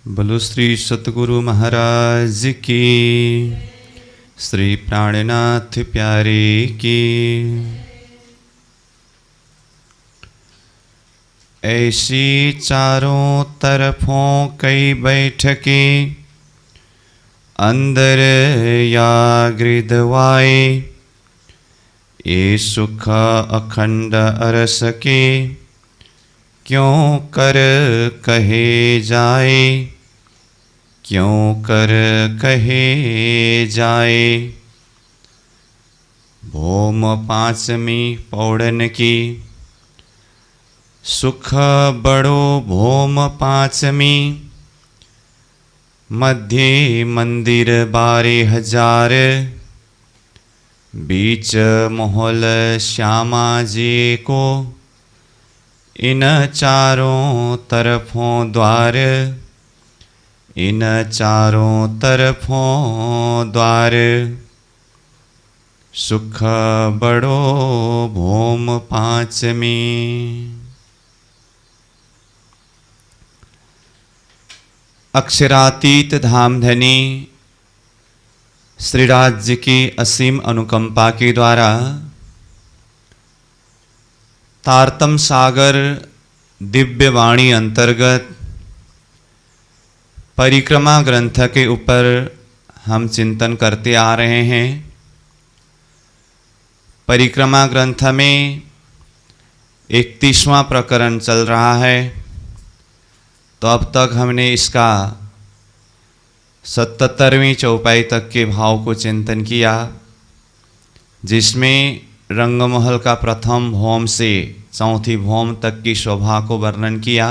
बोलो श्री सतगुरु महाराज की, श्री प्राणनाथ प्यारे की। ऐसी चारों तरफों कई बैठकें अंदर या गृदवाए, ये सुख अखंड अरस के क्यों कर कहे जाए, क्यों कर कहे जाए। भौम पांचमी पौड़न की, सुख बड़ो भौम पांचमी, मध्य मंदिर 12,000, बीच मोहल श्यामा जी को, इन चारों तरफों द्वार, इन चारों तरफों द्वार, सुख बड़ो भौम पांचमी। अक्षरातीत धामधनी श्री राज्य की असीम अनुकंपा के द्वारा तारतम सागर दिव्य वाणी अंतर्गत परिक्रमा ग्रंथ के ऊपर हम चिंतन करते आ रहे हैं। परिक्रमा ग्रंथ में 31वां प्रकरण चल रहा है, तो अब तक हमने इसका 77वीं चौपाई तक के भाव को चिंतन किया, जिसमें रंगमहल का प्रथम भौम से चौथी भौम तक की शोभा को वर्णन किया।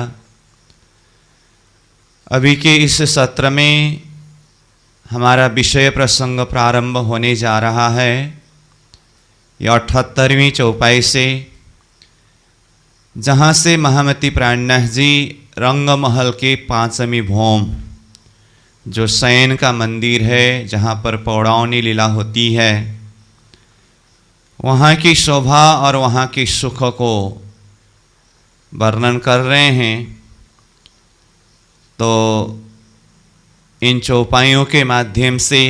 अभी के इस सत्र में हमारा विषय प्रसंग प्रारंभ होने जा रहा है। यह 78वीं चौपाई से, जहाँ से महामती प्राणनाथ जी रंगमहल के 5वीं भौम, जो शयन का मंदिर है जहाँ पर पौड़ावनी लीला होती है, वहाँ की शोभा और वहाँ के सुख को वर्णन कर रहे हैं। तो इन चौपाइयों के माध्यम से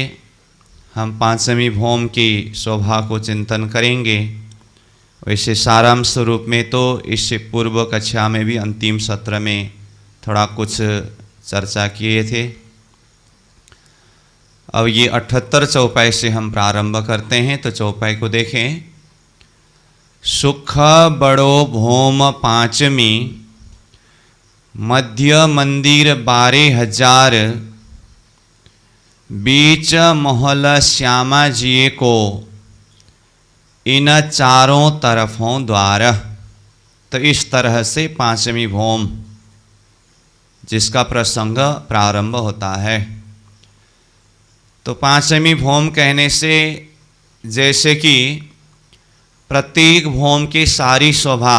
हम 5वीं भौम की शोभा को चिंतन करेंगे। वैसे सारांश रूप में तो इससे पूर्व कक्षा में भी अंतिम सत्र में थोड़ा कुछ चर्चा किए थे। अब ये 78 चौपाई से हम प्रारंभ करते हैं, तो चौपाई को देखें। सुख बड़ो भौम पांचमी, मध्य मंदिर 12,000, बीच मोहल श्यामा जी को, इन चारों तरफों द्वार। तो इस तरह से 5वीं भौम जिसका प्रसंग प्रारंभ होता है। तो 5वीं भौम कहने से जैसे कि प्रत्येक भौम की सारी शोभा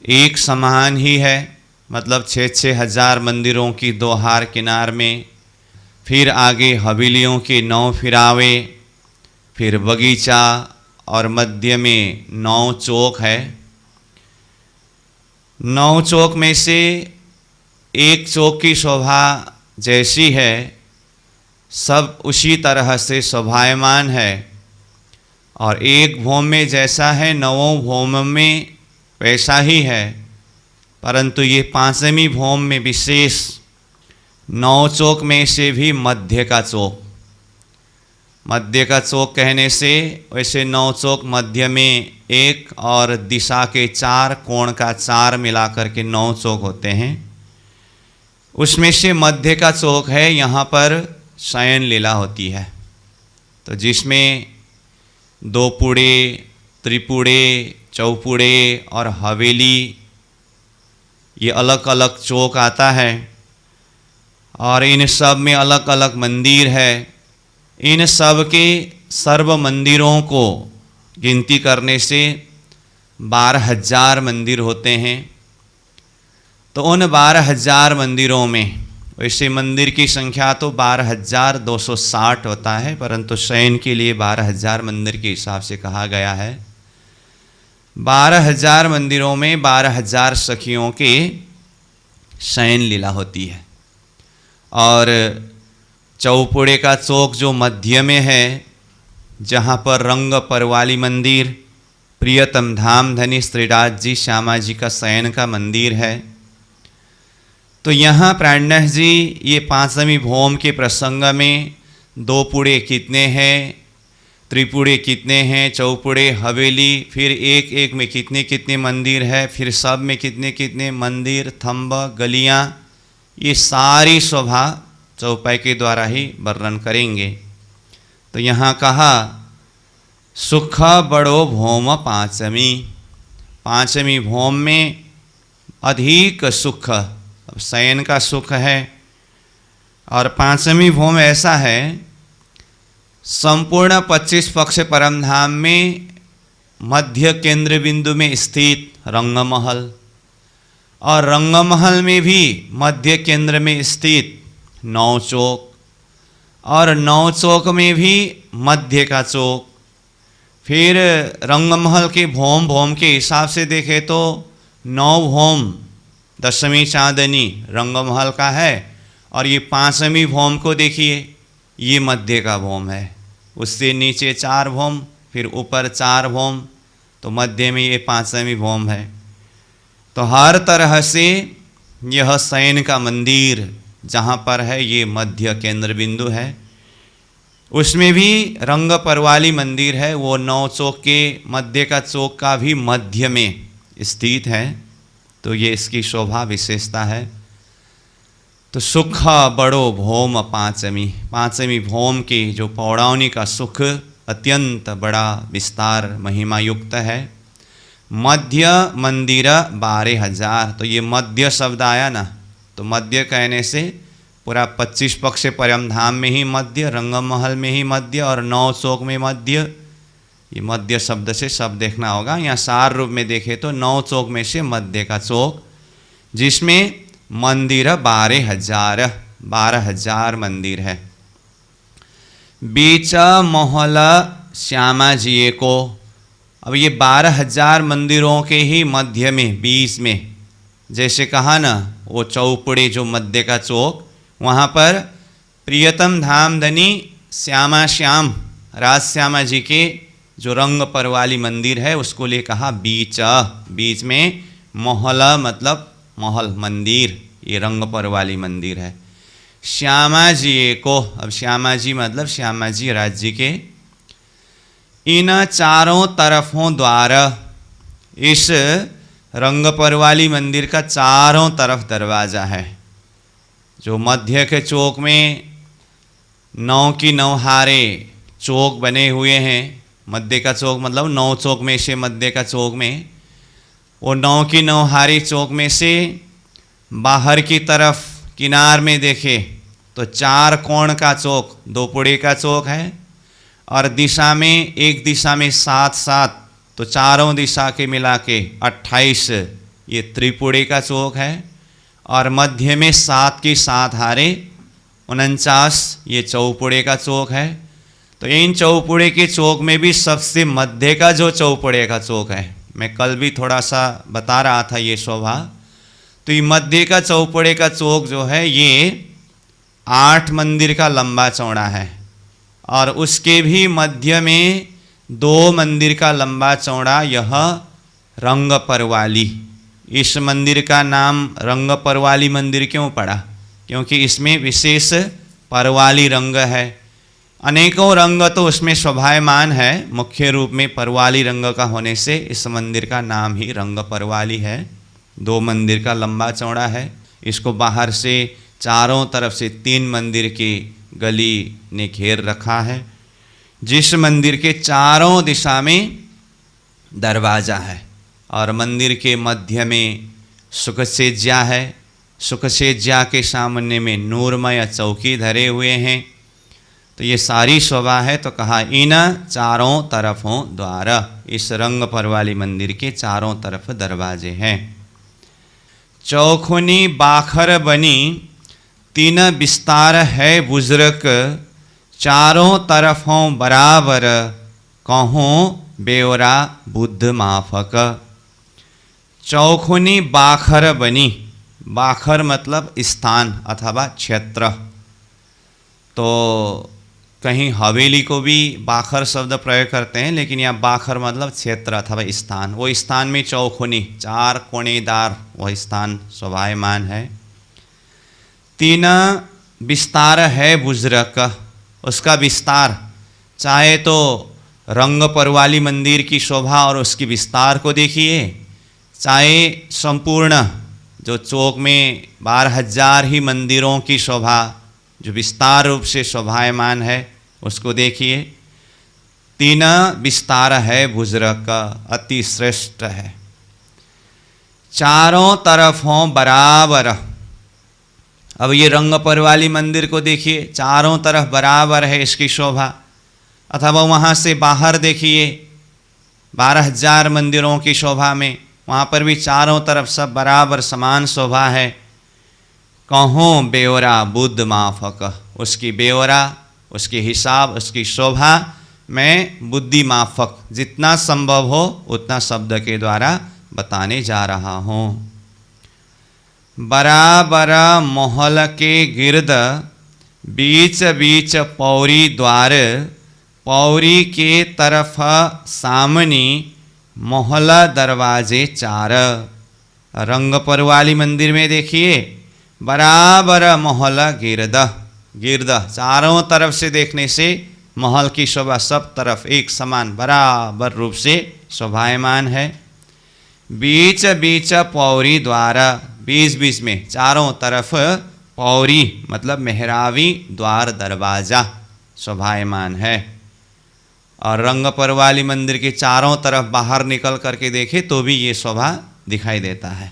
एक समान ही है, मतलब 6-6 हजार मंदिरों की 2 हार किनार में, फिर आगे हवेलियों के 9 फिरावे, फिर बगीचा और मध्य में 9 चौक है। 9 चौक में से एक चौक की शोभा जैसी है, सब उसी तरह से शोभायमान है, और एक भौम में जैसा है 9 भौम में वैसा ही है। परंतु ये 5वीं भौम में विशेष 9 चौक में से भी मध्य का चौक, मध्य का चौक कहने से वैसे 9 चौक मध्य में 1 और दिशा के 4 कोण का 4 मिलाकर के 9 चौक होते हैं। उसमें से मध्य का चौक है, यहाँ पर शयन लीला होती है। तो जिसमें 2 पुड़े, त्रिपुड़े, चौपुड़े और हवेली, ये अलग अलग चौक आता है, और इन सब में अलग अलग मंदिर है। इन सब के सर्व मंदिरों को गिनती करने से 12,000 मंदिर होते हैं। तो उन 12,000 मंदिरों में, वैसे मंदिर की संख्या तो 12,260 होता है, परंतु शयन के लिए 12,000 मंदिर के हिसाब से कहा गया है। 12,000 मंदिरों में 12,000 सखियों के शयन लीला होती है। और चौपुड़े का चौक जो मध्य में है, जहाँ पर रंग परवाली मंदिर, प्रियतम धाम धनी श्रीराज जी श्यामा जी का शयन का मंदिर है। तो यहाँ प्राणनाथ जी ये पांचवी भौम के प्रसंग में दो पुड़े कितने हैं, त्रिपुड़े कितने हैं, चौपुड़े, हवेली, फिर एक एक में कितने कितने मंदिर है, फिर सब में कितने कितने मंदिर, थंब, गलियाँ, ये सारी शोभा चौपाई के द्वारा ही वर्णन करेंगे। तो यहाँ कहा सुख बड़ो भौम पांचमी, पांचवी भौम में अधिक सुख, अब शयन का सुख है। और पांचवी भौम ऐसा है, संपूर्ण 25 पक्ष परमधाम में मध्य केंद्र बिंदु में स्थित रंगमहल, और रंगमहल में भी मध्य केंद्र में स्थित 9 चौक, और 9 चौक में भी मध्य का चौक। फिर रंगमहल के भौम के हिसाब से देखें तो 9 भौम दशमी चांदनी रंगमहल का है, और ये पांचवी भौम को देखिए, ये मध्य का भौम है। उससे नीचे 4 भौम, फिर ऊपर 4 भौम, तो मध्य में ये पांचवी भौम है। तो हर तरह से यह शयन का मंदिर जहाँ पर है ये मध्य केंद्र बिंदु है। उसमें भी रंग परवाली मंदिर है, वो 9 चौक के मध्य का चौक का भी मध्य में स्थित है। तो ये इसकी शोभा विशेषता है। तो सुख बड़ो भौम पांचमी, पांचवी भौम की जो पौड़ावनी का सुख अत्यंत बड़ा विस्तार महिमा युक्त है। मध्य मंदिर 12,000, तो ये मध्य शब्द आया ना, तो मध्य कहने से पूरा 25 पक्ष परमधाम में ही मध्य, रंगमहल में ही मध्य, और 9 चौक में मध्य। ये मध्य शब्द से सब देखना होगा। यहाँ सार रूप में देखें तो 9 चौक में से मध्य का चौक, जिसमें मंदिर 12,000 मंदिर है। बीच मोहल श्यामा जी को, अब ये 12,000 मंदिरों के ही मध्य में, बीच में, जैसे कहा ना वो चौपुड़े जो मध्य का चौक, वहाँ पर प्रियतम धाम धनी श्यामा श्याम राज श्यामा जी के जो रंग परवाली मंदिर है उसको लिए कहा बीच, बीच में मोहला मतलब महल मंदिर, ये रंग परवाली मंदिर है। श्यामा जी को, अब श्यामा जी मतलब श्यामा जी राज्य के, इन चारों तरफों द्वार, इस रंग परवाली मंदिर का चारों तरफ दरवाज़ा है। जो मध्य के चौक में 9 की 9 हारे चौक बने हुए हैं, मध्य का चौक मतलब 9 चौक में से मध्य का चौक में, वो 9 की 9 हारी चौक में से बाहर की तरफ किनार में देखे तो 4 कोण का चौक, 2 पुड़े का चौक है, और दिशा में, एक दिशा में 7, तो चारों दिशा के मिला के 28 ये त्रिपुड़े का चौक है, और मध्य में 7 की 7 हारे 49 ये चौपुड़े का चौक है। तो इन चौपुड़े के चौक में भी सबसे मध्य का जो चौपुड़े का चौक है, मैं कल भी थोड़ा सा बता रहा था ये शोभा, तो ये मध्य का चौपुड़े का चौक जो है ये 8 मंदिर का लंबा चौड़ा है, और उसके भी मध्य में 2 मंदिर का लंबा चौड़ा यह रंग परवाली। इस मंदिर का नाम रंग परवाली मंदिर क्यों पड़ा? क्योंकि इसमें विशेष परवाली रंग है। अनेकों रंग तो उसमें शोभायमान है, मुख्य रूप में परवाली रंग का होने से इस मंदिर का नाम ही रंग परवाली है। 2 मंदिर का लंबा चौड़ा है। इसको बाहर से चारों तरफ से 3 मंदिर की गली ने घेर रखा है, जिस मंदिर के चारों दिशा में दरवाज़ा है, और मंदिर के मध्य में सुखसेज्या है। सुखसेज्या के सामने में नूरमय चौकी धरे हुए हैं। तो ये सारी शोभा है। तो कहा इन चारों तरफों द्वारा, इस रंग परवाली मंदिर के चारों तरफ दरवाजे हैं। चौखुनी बाखर बनी 3 विस्तार है बुजुर्ग, चारों तरफों बराबर कहूँ बेवरा बुद्ध माफक। चौखुनी बाखर बनी, बाखर मतलब स्थान अथवा क्षेत्र। तो कहीं हवेली को भी बाखर शब्द प्रयोग करते हैं, लेकिन यहाँ बाखर मतलब क्षेत्र अथवा स्थान। वो स्थान में चौखुनी, चार कोनेदार वह स्थान शोभायमान है। तीन विस्तार है बुजरक, उसका विस्तार, चाहे तो रंगपर वाली मंदिर की शोभा और उसकी विस्तार को देखिए, चाहे संपूर्ण जो चौक में 12,000 ही मंदिरों की शोभा जो विस्तार रूप से शोभायमान है उसको देखिए। तीन विस्तार है बुजरक, अति श्रेष्ठ है। चारों तरफ हो बराबर। अब ये रंगपर वाली मंदिर को देखिए, चारों तरफ बराबर है इसकी शोभा। अथवा वहाँ से बाहर देखिए 12,000 मंदिरों की शोभा में, वहाँ पर भी चारों तरफ सब बराबर समान शोभा है। कहों बेवरा बुद्ध माफक, उसकी बेवरा, उसकी हिसाब, उसकी शोभा मैं बुद्धि माफक जितना संभव हो उतना शब्द के द्वारा बताने जा रहा हूँ। बराबर महल के गिर्द बीच बीच पौरी द्वार, पौरी के तरफ सामनी महल दरवाजे चार। रंगपर वाली मंदिर में देखिए बराबर महल गिर्द, गिर्द चारों तरफ से देखने से महल की शोभा सब तरफ एक समान बराबर रूप से शोभायमान है। बीच बीच पौरी द्वारा, बीच बीच में चारों तरफ पौरी मतलब मेहरावी द्वार दरवाजा शोभायमान है। और रंगपर वाली मंदिर के चारों तरफ बाहर निकल करके देखे तो भी ये शोभा दिखाई देता है।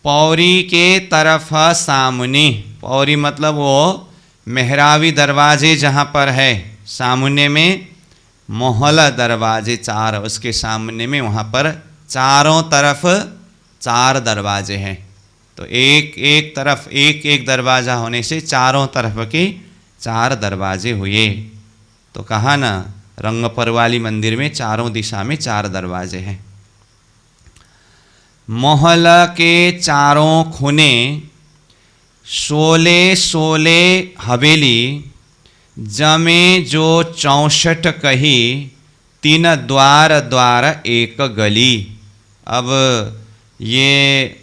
पौरी के तरफ सामने, पौरी मतलब वो मेहरावी दरवाजे जहाँ पर है, सामने में महल दरवाजे चार, उसके सामने में वहाँ पर चारों तरफ चार दरवाजे हैं। तो एक एक तरफ एक एक दरवाज़ा होने से चारों तरफ के चार दरवाजे हुए। तो कहा ना रंगपर वाली मंदिर में चारों दिशा में चार दरवाजे हैं। महल के चारों खुने 16 हवेली, जमे जो 64 कही, 3 द्वार द्वार एक गली। अब ये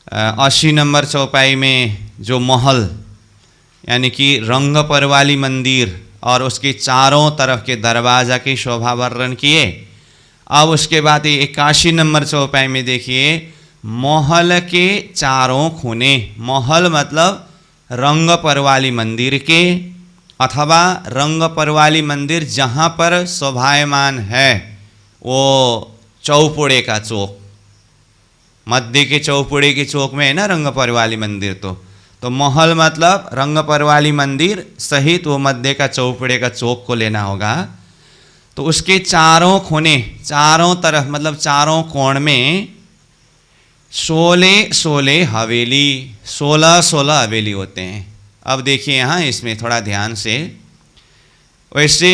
80 नंबर चौपाई में जो महल यानी कि रंगपर वाली मंदिर और उसके चारों तरफ के दरवाज़ा की शोभा वर्णन किए। अब उसके बाद 81 नंबर चौपाई में देखिए महल के चारों खूने, महल मतलब रंगपर वाली मंदिर के अथवा रंगपर वाली मंदिर जहाँ पर शोभायमान है वो चौपुड़े का चौक, मध्य के चौपुड़े के चौक में है ना रंगपर वाली मंदिर। तो महल मतलब रंगपर वाली मंदिर सहित वो मध्य का चौपुड़े का चौक को लेना होगा। तो उसके चारों कोने, चारों तरफ मतलब चारों कोण में 16 हवेली, 16 हवेली होते हैं। अब देखिए यहाँ इसमें थोड़ा ध्यान से, वैसे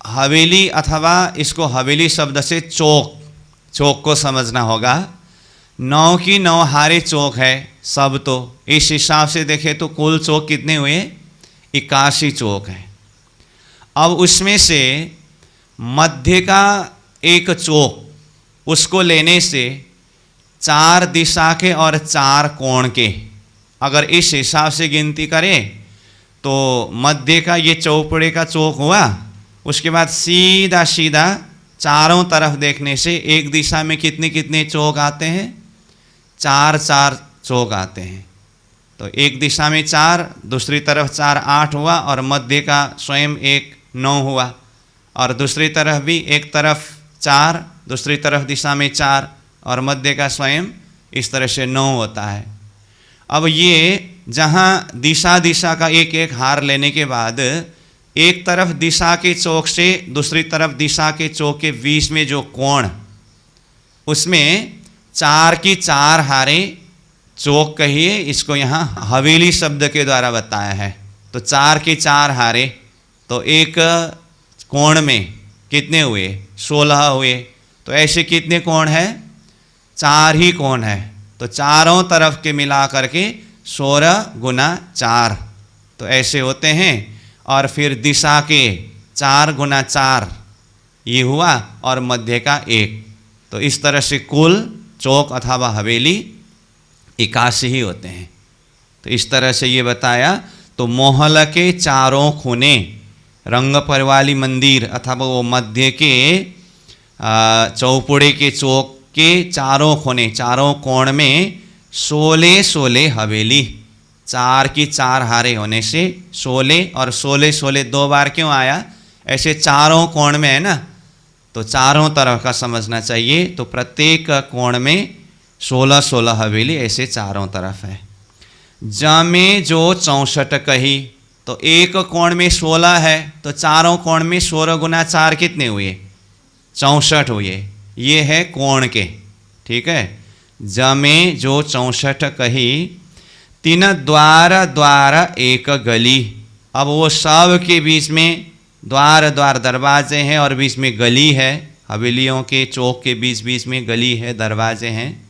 हवेली अथवा इसको हवेली शब्द से चौक को समझना होगा। 9 की 9 हारे चौक है सब। तो इस हिसाब से देखें तो कुल चौक कितने हुए? 81 चौक है। अब उसमें से मध्य का एक चौक, उसको लेने से 4 दिशा के और 4 कोण के अगर इस हिसाब से गिनती करें तो मध्य का ये चौपुड़े का चौक हुआ। उसके बाद सीधा सीधा चारों तरफ देखने से एक दिशा में कितने कितने चौक आते हैं? 4 चौक आते हैं। तो एक दिशा में 4, दूसरी तरफ 4, 8 हुआ और मध्य का स्वयं 1, 9 हुआ। और दूसरी तरफ भी एक तरफ 4, दूसरी तरफ दिशा में 4 और मध्य का स्वयं इस तरह से 9 होता है। अब ये जहाँ दिशा का एक एक हार लेने के बाद एक तरफ दिशा के चौक से दूसरी तरफ दिशा के चौक के बीच में जो कोण, उसमें 4 की 4 हारे चौक कहिए, इसको यहाँ हवेली शब्द के द्वारा बताया है। तो 4 की 4 हारे, तो एक कोण में कितने हुए? 16 हुए। तो ऐसे कितने कोण है? 4 ही कोण है। तो चारों तरफ के मिला करके 16 गुना 4, तो ऐसे होते हैं। और फिर दिशा के 4 गुना 4 ये हुआ, और मध्य का 1, तो इस तरह से कुल चौक अथवा हवेली 81 ही होते हैं। तो इस तरह से ये बताया। तो मोहल के चारों खूने, रंग परवाली मंदिर अथवा वो मध्य के चौपुड़े के चौक के चारों कोने, चारों कोण में 16-16 हवेली, 4 की 4 हारे होने से 16, और 16-16 2 बार क्यों आया, ऐसे चारों कोण में है ना, तो चारों तरफ का समझना चाहिए। तो प्रत्येक कोण में 16-16 हवेली ऐसे चारों तरफ है। जमे जो 64 कही, तो एक कोण में 16 है, तो चारों कोण में 16 गुना 4 कितने हुए, 64 हुए। ये है कोण के, ठीक है। जमे जो 64 कही, 3 द्वार द्वार एक गली। अब वो सब के बीच में द्वार द्वार दरवाजे हैं और बीच में गली है, हवेलियों के चौक के बीच बीच में गली है, दरवाजे हैं।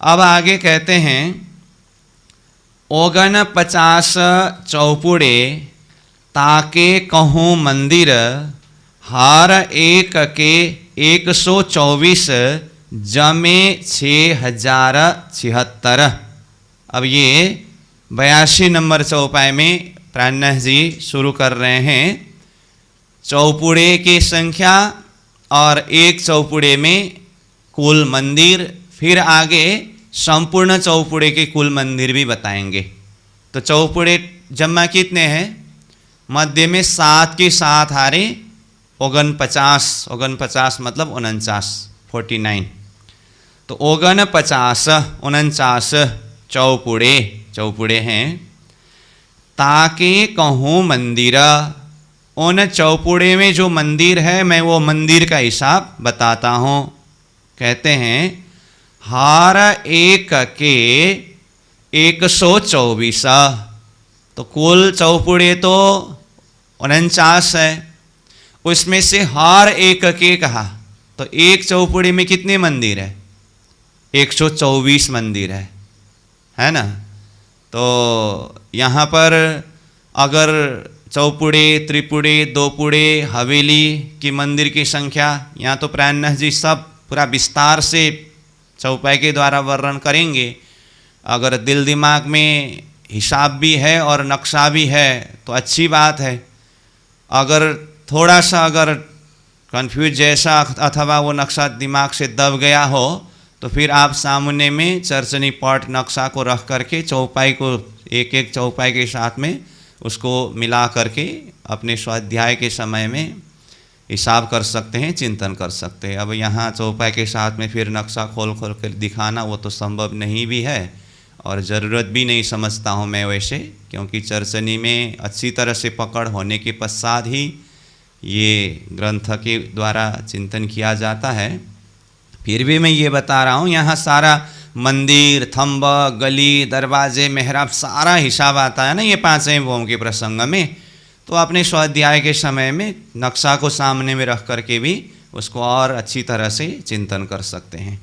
अब आगे कहते हैं 49 चौपुड़े ताके कहूँ मंदिर, हर एक के 124 जमे 6076। अब ये 82 नंबर चौपाई में प्राणनाथ जी शुरू कर रहे हैं चौपुड़े की संख्या और एक चौपुड़े में कुल मंदिर, फिर आगे संपूर्ण चौपुड़े के कुल मंदिर भी बताएंगे। तो चौपुड़े जम्मा कितने हैं, मध्य में 7 की 7 हारे 49, 49 मतलब 49, 49। तो 49 49 चौपुड़े हैं। ताके कहूँ मंदिर, उन चौपुड़े में जो मंदिर है मैं वो मंदिर का हिसाब बताता हूँ। कहते हैं हर एक के 124, तो कुल चौपुड़े तो 49 है, उसमें से हर एक के कहा, तो एक चौपुड़े में कितने मंदिर है, 124 मंदिर है ना। तो यहाँ पर अगर चौपुड़े, त्रिपुड़े, दोपुड़े, हवेली की मंदिर की संख्या, यहाँ तो प्राणनाथ जी सब पूरा विस्तार से चौपाई के द्वारा वर्णन करेंगे। अगर दिल दिमाग में हिसाब भी है और नक्शा भी है तो अच्छी बात है। अगर थोड़ा सा अगर कन्फ्यूज जैसा अथवा वो नक्शा दिमाग से दब गया हो तो फिर आप सामने में चरचनी पट नक्शा को रख करके चौपाई को एक एक चौपाई के साथ में उसको मिला करके अपने स्वाध्याय के समय में हिसाब कर सकते हैं, चिंतन कर सकते हैं। अब यहाँ चौपाई के साथ में फिर नक्शा खोल कर दिखाना वो तो संभव नहीं भी है और ज़रूरत भी नहीं समझता हूँ मैं वैसे, क्योंकि चरचनी में अच्छी तरह से पकड़ होने के पश्चात ही ये ग्रंथ के द्वारा चिंतन किया जाता है। फिर भी मैं ये बता रहा हूँ, यहाँ सारा मंदिर, थंब, गली, दरवाजे, मेहराब सारा हिसाब आता है ना ये 5वें भौम के प्रसंग में। तो अपने स्वाध्याय के समय में नक्शा को सामने में रख करके भी उसको और अच्छी तरह से चिंतन कर सकते हैं।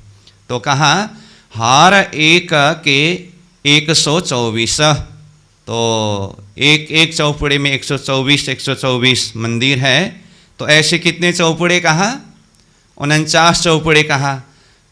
तो कहा हर एक के 124, तो एक चौपुड़े में 124 मंदिर है। तो ऐसे कितने चौपुड़े कहा, 49 चौपुड़े कहा।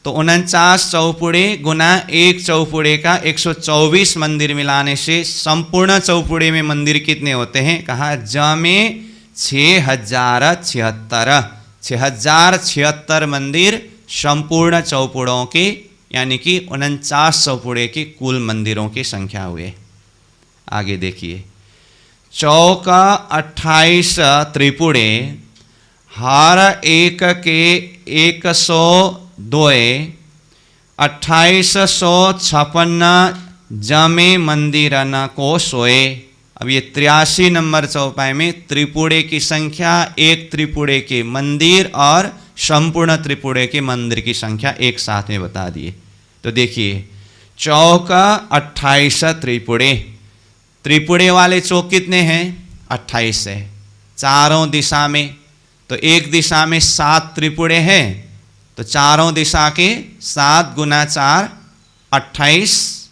तो 49 चौपुड़े गुना एक चौपुड़े का 124 मंदिर मिलाने से संपूर्ण चौपुड़े में मंदिर कितने होते हैं, कहा जमे 6076, 6076 मंदिर संपूर्ण चौपुड़ों के, यानी कि 49 चौपुड़े के कुल मंदिरों की संख्या हुए। आगे देखिए चौक 28 त्रिपुड़े, हर एक के 102, 2856 जमे मंदिर न को सोए। अब ये 83 नंबर चौपाई में त्रिपुड़े की संख्या, एक त्रिपुड़े के मंदिर और संपूर्ण त्रिपुड़े के मंदिर की संख्या एक साथ में बता दिए। तो देखिए चौक 28 त्रिपुड़े, त्रिपुड़े वाले चौक कितने हैं, 28 है चारों दिशा में। तो एक दिशा में 7 त्रिपुड़े हैं तो चारों दिशा के 7 गुना 4 28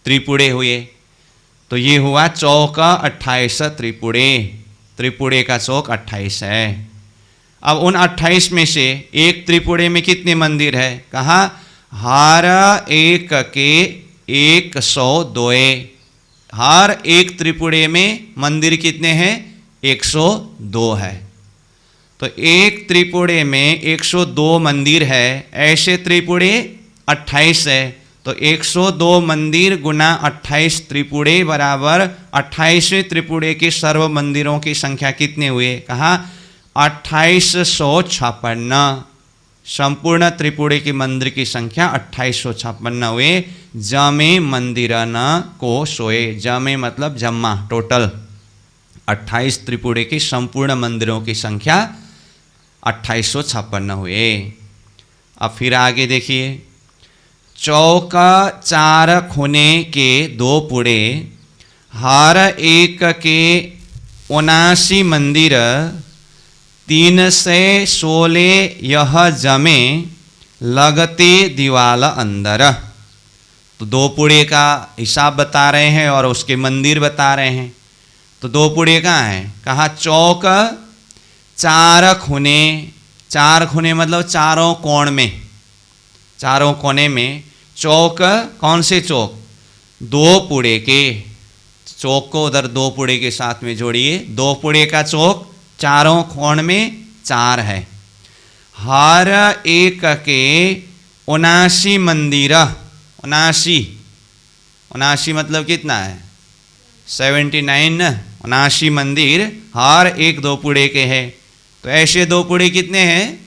त्रिपुड़े हुए। तो ये हुआ चौक 28 त्रिपुड़े। त्रिपुड़े का चौक 28 है। अब उन 28 में से एक त्रिपुड़े में कितने मंदिर है? कहा हर एक के 102। हर एक त्रिपुड़े में मंदिर कितने हैं? 102 है। तो एक त्रिपुड़े में 102 मंदिर है। ऐसे त्रिपुड़े 28 है। तो 102 मंदिर गुना 28 त्रिपुड़े बराबर 28वें त्रिपुड़े के सर्व मंदिरों की संख्या कितने हुए? कहा 2856। संपूर्ण त्रिपुड़े के मंदिर की संख्या 2856 हुए। जमे मंदिरन को सोए। जमे मतलब जम्मा, टोटल 28 त्रिपुड़े के संपूर्ण मंदिरों की संख्या 2856 हुए। अब फिर आगे देखिए, चौक 4 खुने के 2 पुड़े, हर एक के 79 मंदिर, 316 यह जमे लगते दीवाल अंदर। तो 2 पुड़े का हिसाब बता रहे हैं और उसके मंदिर बता रहे हैं। तो 2 पुड़े कहाँ हैं? कहा चौक 4 खुने। 4 खुने मतलब चारों कोण में, चारों कोने में चौक। कौन से चौक? 2 पुड़े के। चौक को उधर 2 पुड़े के साथ में जोड़िए। 2 पुड़े का चौक चारों कोण में 4 है। हर एक के 79 मंदिर। 79 मतलब कितना है? 79। 79 मंदिर हर एक 2 पुड़े के हैं। तो ऐसे 2 पुड़े कितने हैं?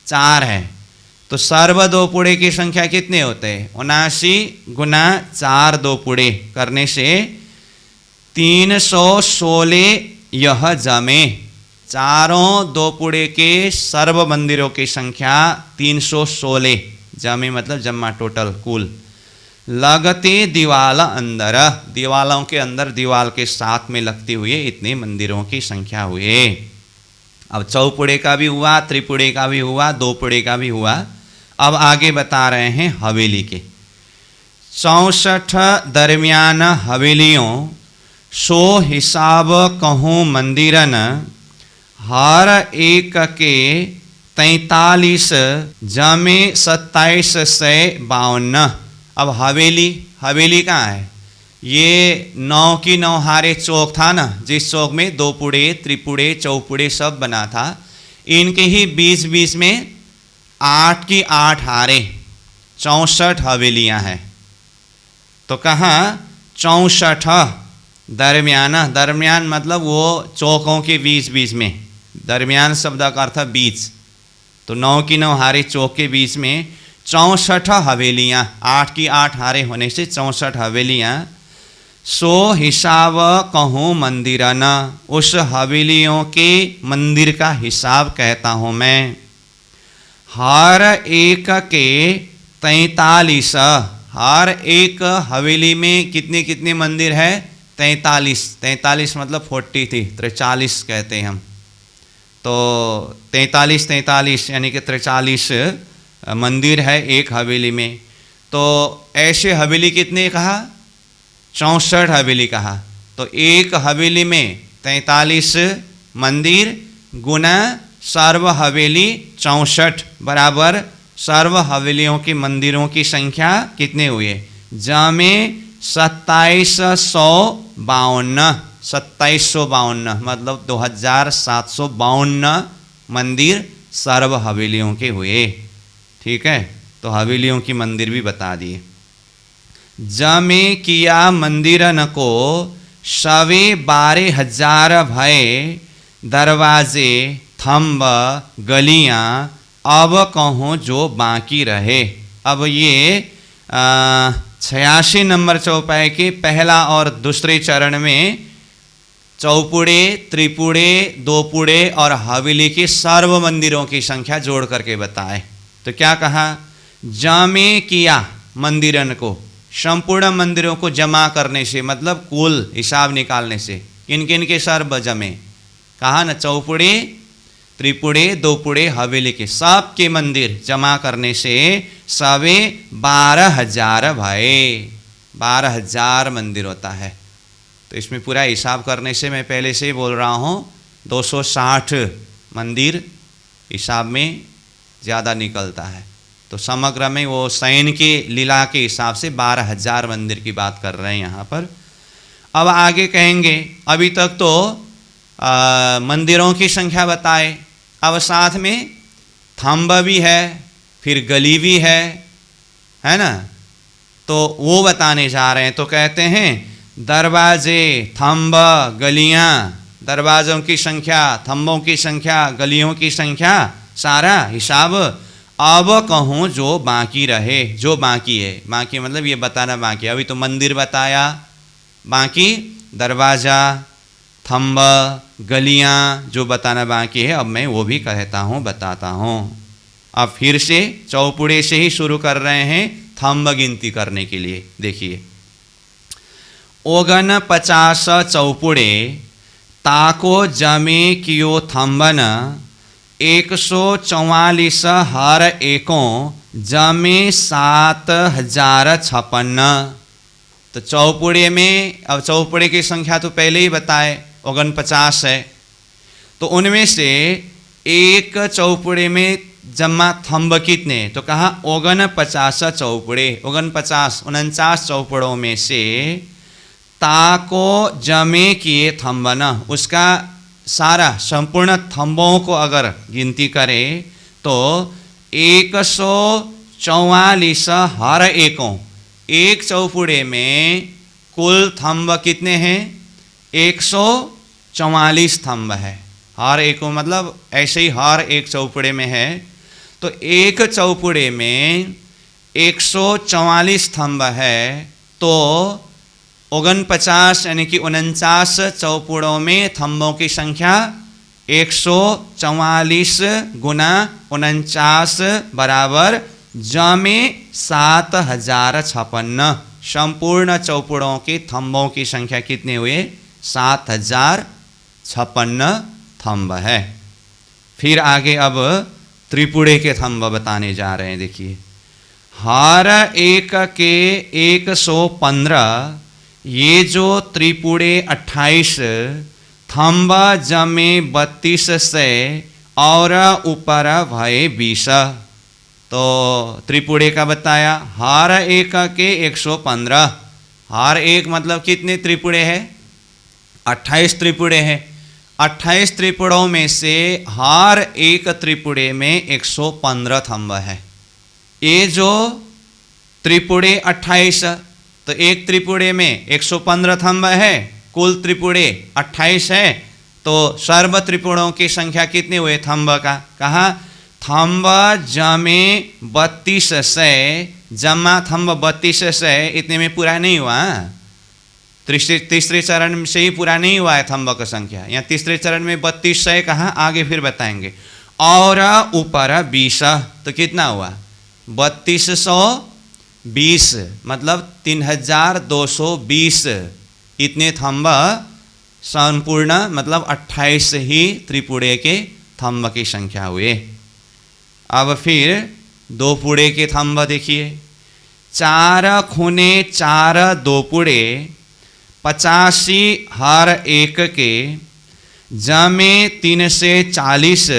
4 है। तो सर्व 2 पुड़े की संख्या कितने होते हैं? 79 गुना 4 2 पुड़े करने से 316 यह जमे। चारों 2 पुड़े के सर्व मंदिरों की संख्या 316। जमे मतलब जम्मा, टोटल, कुल। लगते दीवाल अंदर, दीवालों के अंदर, दीवाल के साथ में लगते हुए इतने मंदिरों की संख्या हुए। अब चौपुड़े का भी हुआ, त्रिपुड़े का भी हुआ, 2 पुड़े का भी हुआ। अब आगे बता रहे हैं हवेली के। 64 दरमियान हवेलियों, सो हिसाब कहूँ मंदिरन, हर एक के 43 जमे 2752। अब हवेली कहाँ है? ये 9 की 9 हारे चौक था ना, जिस चौक में 2 पुड़े, त्रिपुड़े, चौपुड़े सब बना था। इनके ही बीच बीच में 8 की 8 हारे 64 हवेलियाँ हैं। तो कहाँ 64 दरमियान। दरमियान मतलब वो चौकों के बीच बीच में। दरमियान शब्द का अर्थ बीच। तो 9 की 9 हारे चौक के बीच में 64 हवेलियाँ। 8 की 8 हारे होने से 64 हवेलियाँ। सो हिसाब कहूँ मंदिरन, उस हवेलियों के मंदिर का हिसाब कहता हूँ मैं। हर एक के 43। हर एक हवेली में कितने कितने मंदिर है? 43। 43 मतलब 43, 43 कहते हैं हम। तो 43 यानी कि 43 मंदिर है एक हवेली में। तो ऐसे हवेली कितने कहा? 64 हवेली कहा। तो एक हवेली में 43 मंदिर गुना सर्व हवेली 64 बराबर सर्व हवेलियों के मंदिरों की संख्या कितने हुए? जमे 2752। 2752 मतलब 2752 मंदिर सर्व हवेलियों के हुए। ठीक है, तो हवेलियों की मंदिर भी बता दिए। जमे किया मंदिरन को 12,000 भय, दरवाजे, थंब, गलियां, अब कहूँ जो बाकी रहे। अब ये 86 नंबर चौपाई के पहला और दूसरे चरण में चौपुड़े, त्रिपुड़े, 2 पुड़े और हवेली के सर्व मंदिरों की संख्या जोड़ करके बताए। तो क्या कहा? जमे किया मंदिरन को, संपूर्ण मंदिरों को जमा करने से, मतलब कुल हिसाब निकालने से। किन किन के सर्व जमे? कहा ना, चौपुड़े, त्रिपुड़े, दोपुड़े, हवेली के सबके मंदिर जमा करने से सवे 12,000 भये। 12,000 मंदिर होता है। तो इसमें पूरा हिसाब करने से मैं पहले से ही बोल रहा हूँ 260 मंदिर हिसाब में ज़्यादा निकलता है। तो समग्र में वो सैन के लीला के हिसाब से 12,000 मंदिर की बात कर रहे हैं यहाँ पर। अब आगे कहेंगे, अभी तक तो मंदिरों की संख्या बताए, अब साथ में थंब भी है, फिर गली भी है ना, तो वो बताने जा रहे हैं। तो कहते हैं दरवाजे, थंब, गलियां, दरवाज़ों की संख्या, थंबों की संख्या, गलियों की संख्या, सारा हिसाब अब कहूँ जो बाकी रहे, जो बाकी है, बाकी मतलब ये बताना बाकी। अभी तो मंदिर बताया, बाकी दरवाज़ा, थंब, गलियां जो बताना बाकी है, अब मैं वो भी कहता हूँ, बताता हूँ। अब फिर से चौपुड़े से ही शुरू कर रहे हैं थंब गिनती करने के लिए। देखिए, 49 चौपुड़े ताको जमे कियो थंबन 144 हर एकों जमे 7,056। तो चौपुड़े में, अब चौपुड़े की संख्या तो पहले ही बताए 49 है, तो उनमें से एक चौपुड़े में जमा थंब कितने, तो कहा 49 चौपुड़े, 49 चौपुड़ों में से ताको जमे किए थंबन, उसका सारा संपूर्ण थंबों को अगर गिनती करें तो 144 हर एकों, एक चौपुड़े में कुल थंब कितने हैं, 144 थंब है। हर एक मतलब ऐसे ही हर एक चौपुड़े में है, तो एक चौपुड़े में 144 थंब है, तो 49 यानी कि 49 चौपुड़ों में थंबों की संख्या 144 गुना 49 बराबर जमे 7,056। संपूर्ण चौपुड़ों के थंबों की संख्या कितने हुए, 7,056 थंब है। फिर आगे अब त्रिपुड़े के थंब बताने जा रहे हैं। देखिए, हर एक के 115, ये जो त्रिपुड़े 28 थंब जमे 32 से और ऊपर भय 20। तो त्रिपुड़े का बताया, हर एक के 115, हर एक मतलब कितने त्रिपुड़े हैं, 28 त्रिपुड़े हैं। 28 त्रिपुड़ों में से हर एक त्रिपुड़े में 115 थंब है। ये जो त्रिपुड़े 28, तो एक त्रिपुड़े में 115 थंब है, कुल त्रिपुड़े 28 है, तो सर्व त्रिपुड़ों की संख्या कितने हुए थंब का, कहा थंब जमे 32 से, जमा थंब 32 से, इतने में पूरा नहीं हुआ। तीसरे चरण से ही पूरा नहीं हुआ है थंब का संख्या। यहाँ तीसरे चरण में 32 से कहा, आगे फिर बताएंगे। और ऊपर 20, तो कितना हुआ 3220, मतलब 3220। इतने थंब संपूर्ण मतलब 28 ही त्रिपुड़े के थंब की संख्या हुए। अब फिर दोपुड़े के थंब देखिए, 4 खूने 4 दोपुड़े 85 हर एक के जमे 3 से 40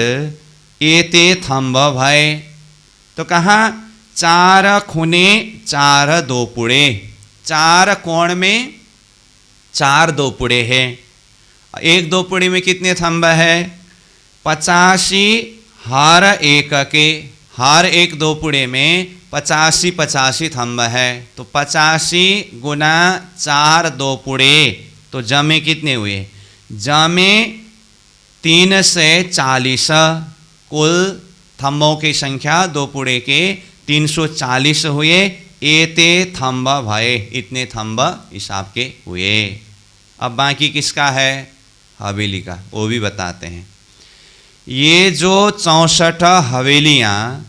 एते थंब भय। तो कहा 4 खूने 4 दोपुड़े, 4 कोण में 4 दोपुड़े हैं। एक दोपुड़े में कितने थंब है, 85 हर एक के, हर एक दोपुड़े में 85 थंब है। तो 85 गुना 4 दोपुड़े, तो जमे कितने हुए, जमे 3 से 40। कुल थंबों की संख्या दोपुड़े के 340 हुए। एते थंब भये, इतने थंब हिसाब के हुए। अब बाकी किसका है, हवेली का, वो भी बताते हैं। ये जो 64 हवेलियाँ,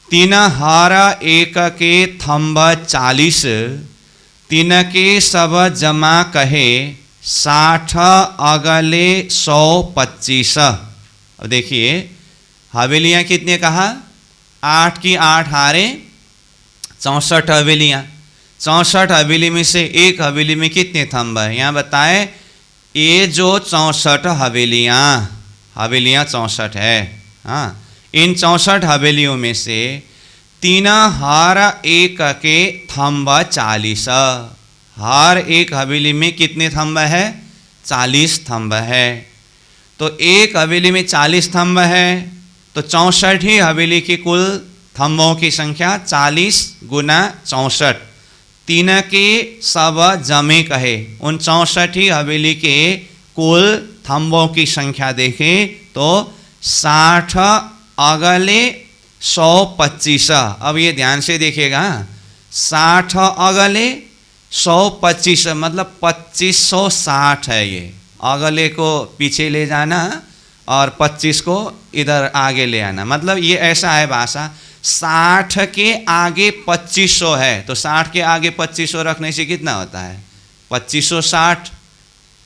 3 हर एक के थंब 40, 3 के सब जमा कहे 60 अगले 125। अब देखिए हवेलियाँ कितने कहा, 8 की 8 हारे 64 हवेलियाँ। 64 हवेली में से एक हवेली में कितने थंब है, यहाँ बताए। ये जो 64 हवेलियाँ 64 है, हाँ, इन 64 हवेलियों में से 3 हर एक के थंब 40। हर एक हवेली में कितने थंब है, 40 थंब है। तो एक हवेली में 40 थंब है तो 64 ही हवेली की कुल थंबों की संख्या 40 गुना 64। 3 के सब जमे कहे, उन 64 ही हवेली के कुल थंबों की संख्या देखें तो 60 अगले 125। अब ये ध्यान से देखिएगा, 60 अगले 125 मतलब 2560 है। ये अगले को पीछे ले जाना और 25 को इधर आगे ले आना, मतलब ये ऐसा है भाषा। 60 के आगे 2500 है तो 60 के आगे 2500 रखने से कितना होता है, 2560,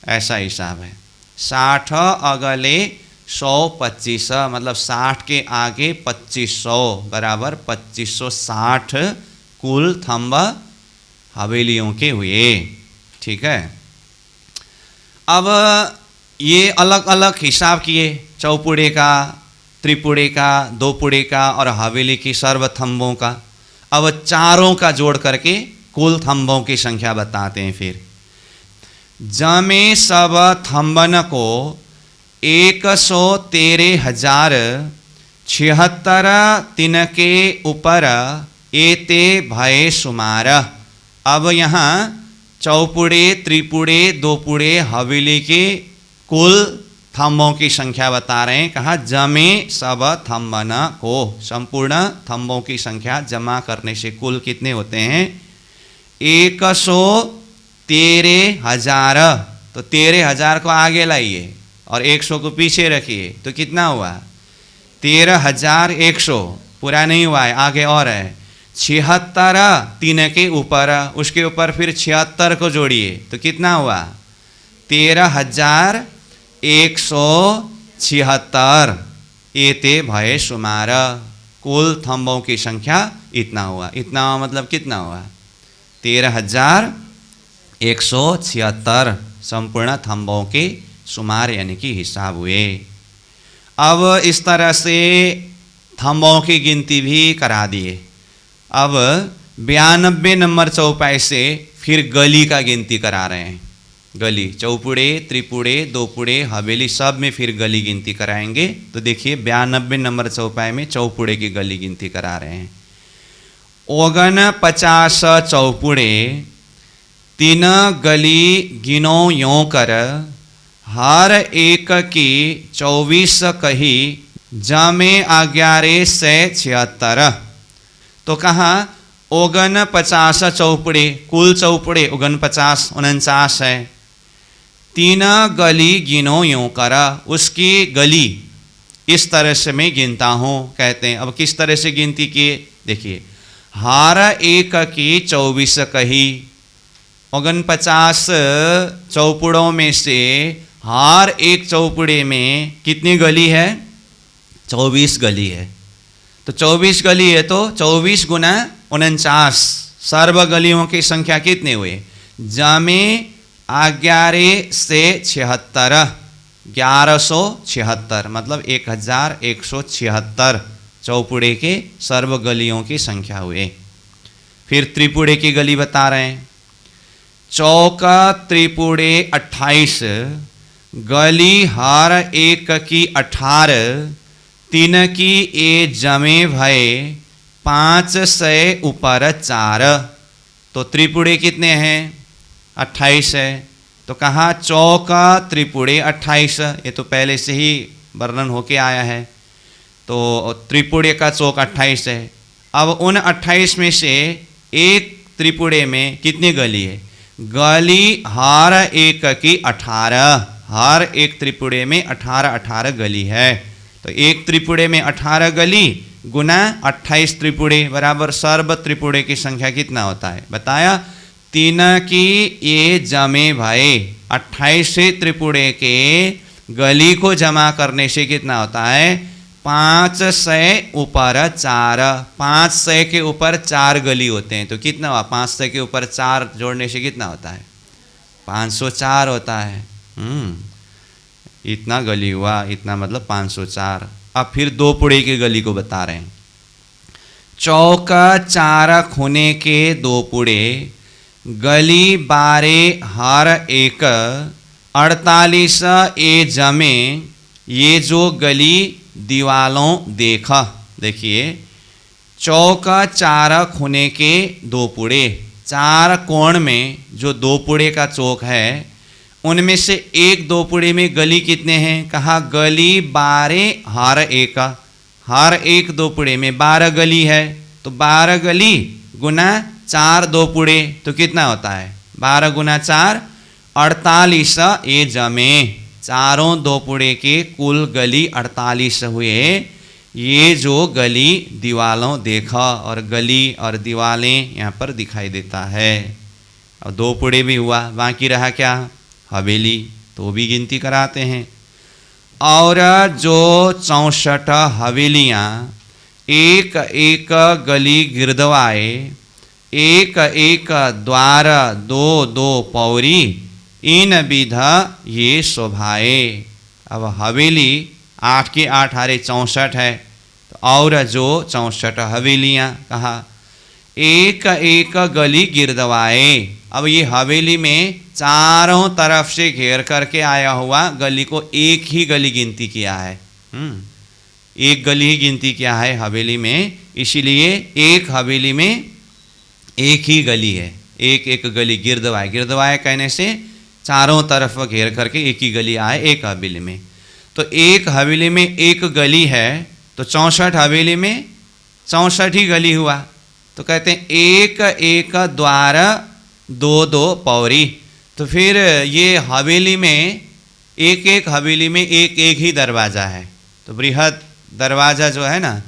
ऐसा हिसाब है। 60 अगले 125 मतलब 60 के आगे 2500 बराबर 2560 कुल थंब हवेलियों के हुए। ठीक है, अब ये अलग अलग हिसाब किए, चौपुड़े का, त्रिपुड़े का, दोपुड़े का और हवेली की सर्व थंबों का। अब चारों का जोड़ करके कुल थंबों की संख्या बताते हैं। फिर जमे सब थंबन को 113,076 तिनके ऊपर एते भय सुमार। अब यहाँ चौपुड़े, त्रिपुड़े, दोपुड़े, हवेली के कुल थंबों की संख्या बता रहे हैं। कहा जमे सब थंबन को, संपूर्ण थंबों की संख्या जमा करने से कुल कितने होते हैं, 113,000। तो 13,000 को आगे लाइए और 100 को पीछे रखिए तो कितना हुआ, 13,100। पूरा नहीं हुआ है, आगे और है। 76 3 के ऊपर, उसके ऊपर फिर 76 को जोड़िए तो कितना हुआ, 13,176। एते भय सुमार, कुल थंबों की संख्या इतना हुआ। इतना मतलब कितना हुआ, 13,176 संपूर्ण थंबों के सुमार यानी कि हिसाब हुए। अब इस तरह से थंबों की गिनती भी करा दिए। अब 92 नंबर चौपाई से फिर गली का गिनती करा रहे हैं। गली, चौपुड़े, त्रिपुड़े, दोपुड़े, हवेली सब में फिर गली गिनती कराएंगे। तो देखिए 92 नंबर चौपाई में चौपुड़े की गली गिनती करा रहे हैं। 49 चौपुड़े, 3 गली गिनो यों कर, हर एक की 24 कही, जमे 1176। तो कहा 49 चौपुड़े, कुल चौपुड़े 49 49 है। 3 गली गिनो यूं करा, उसकी गली इस तरह से मैं गिनता हूँ कहते हैं। अब किस तरह से गिनती किए देखिए, हर एक की 24 कही, 49 चौपुड़ों में से हर एक चौपुड़े में कितनी गली है, 24 गली है। तो 24 गली है तो 24 गुना 49, सर्व गलियों की संख्या कितने हुए, जमे 1176, 1176 मतलब 1176 चौपुड़े के सर्व गलियों की संख्या हुए। फिर त्रिपुड़े की गली बता रहे हैं। चौका त्रिपुड़े 28, गली हर एक की 18, 3 की ए जमे भय 500 ऊपर 4। तो त्रिपुड़े कितने हैं, 28 है। तो कहा चौका त्रिपुड़े 28, ये तो पहले से ही वर्णन होके आया है। तो त्रिपुड़े का चौक 28 है। अब उन 28 में से एक त्रिपुड़े में कितनी गली है, गली हर एक की 18, हर एक त्रिपुड़े में 18 गली है। तो एक त्रिपुड़े में 18 गली गुना 28 त्रिपुड़े बराबर सर्व त्रिपुड़े की संख्या कितना होता है बताया, 3 की ये जमे भाई 28 त्रिपुड़े के गली को जमा करने से कितना होता है? 500 ऊपर 4, 500 के ऊपर 4 गली होते हैं, तो कितना हुआ? 500 के ऊपर 4 जोड़ने से कितना होता है? 504 होता है। इतना गली हुआ, इतना मतलब 504। अब फिर 2 पुड़े की गली को बता रहे हैं। चौक 4 खुने के 2 पुड़े, गली 12 हर एक 48 ए जमे, ये जो गली दीवालों देखा। देखिए, चौक 4 खुने के 2 पुड़े, 4 कोण में जो 2 पुड़े का चौक है, उनमें से एक 2 पुड़े में गली कितने हैं? कहा गली 12 हर एक, हर एक 2 पुड़े में 12 गली है, तो 12 गली गुना 4 2 पुड़े, तो कितना होता है? 12 गुना 4 48 ए जमे, चारों 2 पुड़े के कुल गली 48 हुए। ये जो गली दीवालों देखा, और गली और दीवालें यहाँ पर दिखाई देता है। और 2 पुड़े भी हुआ, बाकी रहा क्या? हवेली, तो भी गिनती कराते हैं। और जो 64 हवेलियाँ, एक एक गली गिरदवाए, एक एक द्वार 2 2 पौरी, इन विधा ये शोभाए। अब हवेली 8 के 8 हारे 64 है, तो और जो 64 हवेलियाँ, कहा एक एक गली गिरदवाए। अब ये हवेली में चारों तरफ से घेर करके आया हुआ गली को एक ही गली गिनती किया है। एक गली ही गिनती किया है हवेली में, इसीलिए एक हवेली में एक ही गली है। एक एक गली गिरदवाए, गिरदवाए कहने से चारों तरफ घेर करके एक ही गली आए एक हवेली में। तो एक हवेली में एक गली है, तो 64 हवेली में 64 ही गली हुआ। तो कहते हैं एक एक द्वार 2 2 पौरी। तो फिर ये हवेली में एक एक हवेली में एक एक ही दरवाज़ा है। तो बृहद दरवाज़ा जो है ना,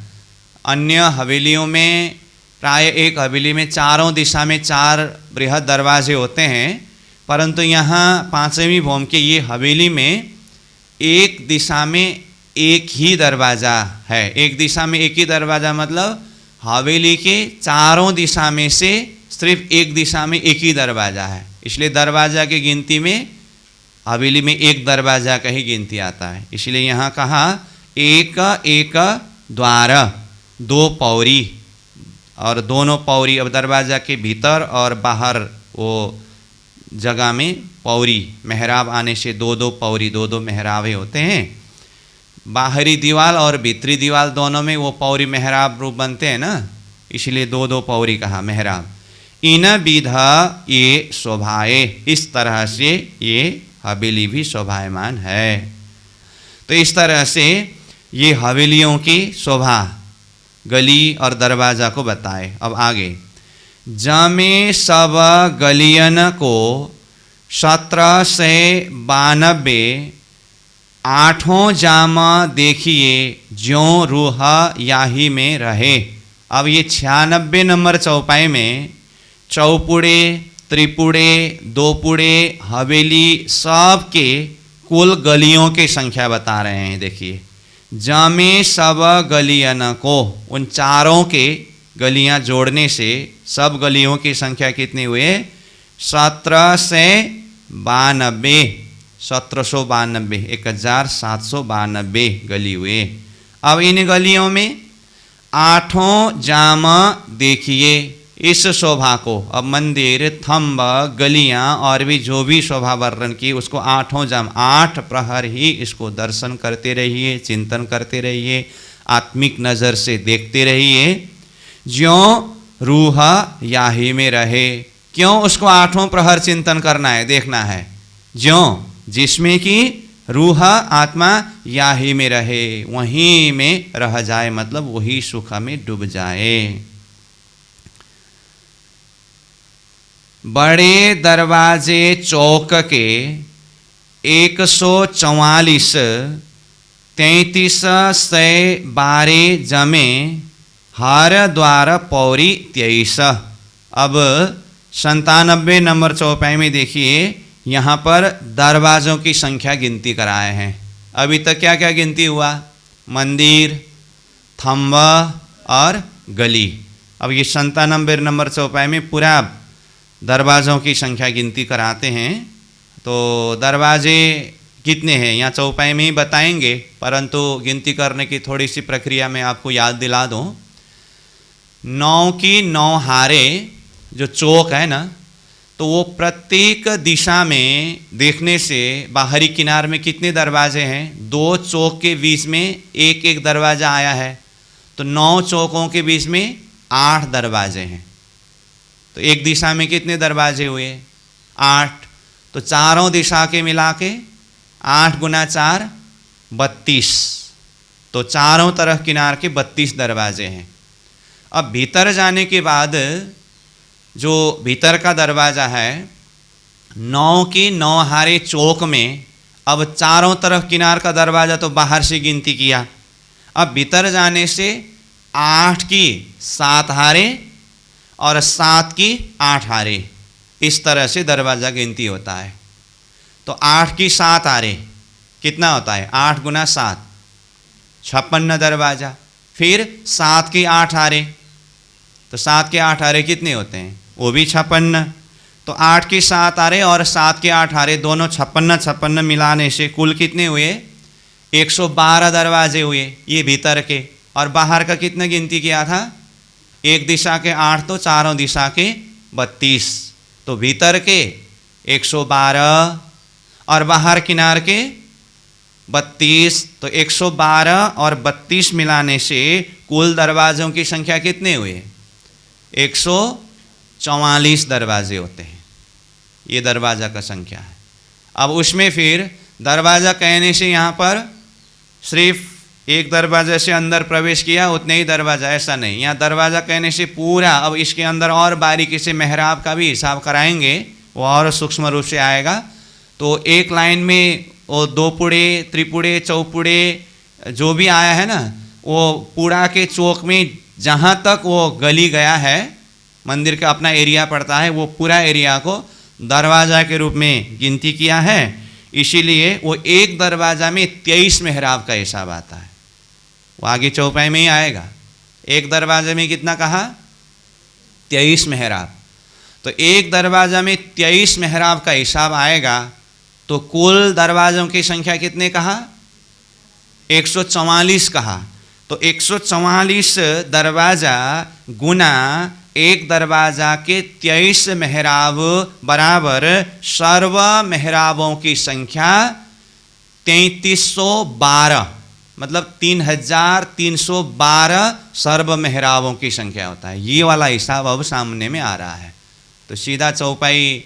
अन्य हवेलियों में प्राय एक हवेली में चारों दिशा में 4 बृहद दरवाजे होते हैं, परंतु यहाँ 5वीं भौम के ये हवेली में एक दिशा में एक ही दरवाज़ा है। एक दिशा में एक ही दरवाज़ा मतलब हवेली के चारों दिशा में से सिर्फ एक दिशा में एक ही दरवाज़ा है, इसलिए दरवाज़ा की गिनती में हवेली में एक दरवाज़ा का ही गिनती आता है। इसलिए यहाँ कहा एक एक द्वार 2 पौरी, और दोनों पौरी, अब दरवाज़ा के भीतर और बाहर वो जगह में पौरी, मेहराब आने से 2 2 पौरी, 2 2 मेहराबे होते हैं। बाहरी दीवार और भीतरी दीवार दोनों में वो पौरी मेहराब रूप बनते हैं ना, इसलिए 2 2 पौरी कहा मेहराब। इन विधा ये शोभाए, इस तरह से ये हवेली भी शोभायमान है। तो इस तरह से ये हवेलियों की शोभा गली और दरवाज़ा को बताए। अब आगे, जमे सब गलियन को 1792 8 जाम देखिए, ज्यों रूह याही में रहे। अब ये 96 नंबर चौपाई में चौपुड़े, त्रिपुड़े, 2 पुड़े, हवेली सब के कुल गलियों की संख्या बता रहे हैं। देखिए, जमे सब गलियन को, उन चारों के गलियां जोड़ने से सब गलियों की संख्या कितनी हुई? 1792, 1792 गली हुए। अब इन गलियों में 8 जाम देखिए इस शोभा को। अब मंदिर, थंब, गलियां और भी जो भी शोभा वर्णन की उसको 8 जाम, 8 प्रहर ही इसको दर्शन करते रहिए, चिंतन करते रहिए, आत्मिक नज़र से देखते रहिए। ज्यों रूह याही में रहे, क्यों उसको 8 प्रहर चिंतन करना है, देखना है? ज्यों, जिसमें कि रूह आत्मा याही में रहे, वहीं में रह जाए, मतलब वही सुख में डूब जाए। बड़े दरवाजे चौक के 144 3312 जमे, हर द्वार पौरी 23। अब 97 नंबर चौपाई में देखिए, यहाँ पर दरवाज़ों की संख्या गिनती कराए हैं। अभी तक क्या क्या गिनती हुआ? मंदिर, थंब और गली। अब ये 97 नंबर चौपाई में पूरा दरवाज़ों की संख्या गिनती कराते हैं। तो दरवाजे कितने हैं यहाँ चौपाई में ही बताएंगे, परंतु गिनती करने की थोड़ी सी प्रक्रिया में आपको याद दिला दूँ। 9 की 9 हारे जो चौक है ना, तो वो प्रत्येक दिशा में देखने से बाहरी किनार में कितने दरवाजे हैं? 2 चौक के बीच में एक एक दरवाज़ा आया है, तो 9 चौकों के बीच में 8 दरवाजे हैं। तो एक दिशा में कितने दरवाजे हुए? 8। तो चारों दिशा के मिला के 8 गुना 4 32। तो चारों तरफ किनार के 32 दरवाजे हैं। अब भीतर जाने के बाद जो भीतर का दरवाज़ा है 9 की 9 हारे चौक में, अब चारों तरफ किनार का दरवाज़ा तो बाहर से गिनती किया। अब भीतर जाने से 8 की 7 हारे और 7 की 8 हारे, इस तरह से दरवाज़ा गिनती होता है। तो 8 की 7 हारे कितना होता है? 8 गुना 7 56 दरवाज़ा। फिर 7 की 8 हारे, तो 7 के 8 हारे कितने होते हैं? वो भी 56। तो 8 की 7 हारे और 7 के 8 हारे दोनों 56 मिलाने से कुल कितने हुए? 112 दरवाजे हुए ये भीतर के। और बाहर का कितना गिनती किया था? एक दिशा के 8 तो चारों दिशा के 32। तो भीतर के 112 और बाहर किनार के 32। तो 112 और 32 मिलाने से कुल दरवाज़ों की संख्या कितने हुए? 144 दरवाजे होते हैं। ये दरवाज़ा का संख्या है। अब उसमें फिर दरवाज़ा कहने से यहाँ पर सिर्फ एक दरवाजे से अंदर प्रवेश किया उतने ही दरवाज़ा, ऐसा नहीं। यहाँ दरवाज़ा कहने से पूरा, अब इसके अंदर और बारीकी से मेहराब का भी हिसाब कराएंगे, वो और सूक्ष्म रूप से आएगा। तो एक लाइन में वो 2 पुड़े, त्रिपुड़े, चौपुड़े जो भी आया है ना, वो पुड़ा के चौक में जहाँ तक वो गली गया है, मंदिर का अपना एरिया पड़ता है, वो पूरा एरिया को दरवाज़ा के रूप में गिनती किया है। इसीलिए वो एक दरवाज़ा में 23 मेहराब का हिसाब आता है। वो आगे चौपाई में ही आएगा। एक दरवाजे में कितना कहा? 23 मेहराब। तो एक दरवाज़ा में 23 मेहराब का हिसाब आएगा। तो कुल दरवाज़ों की संख्या कितने कहा? 144 कहा। तो 144 दरवाज़ा गुना एक दरवाज़ा के 23 मेहराब बराबर सर्व मेहराबों की संख्या 3312, मतलब 3312 सर्व मेहराबों की संख्या होता है। ये वाला हिसाब अब सामने में आ रहा है। तो सीधा चौपाई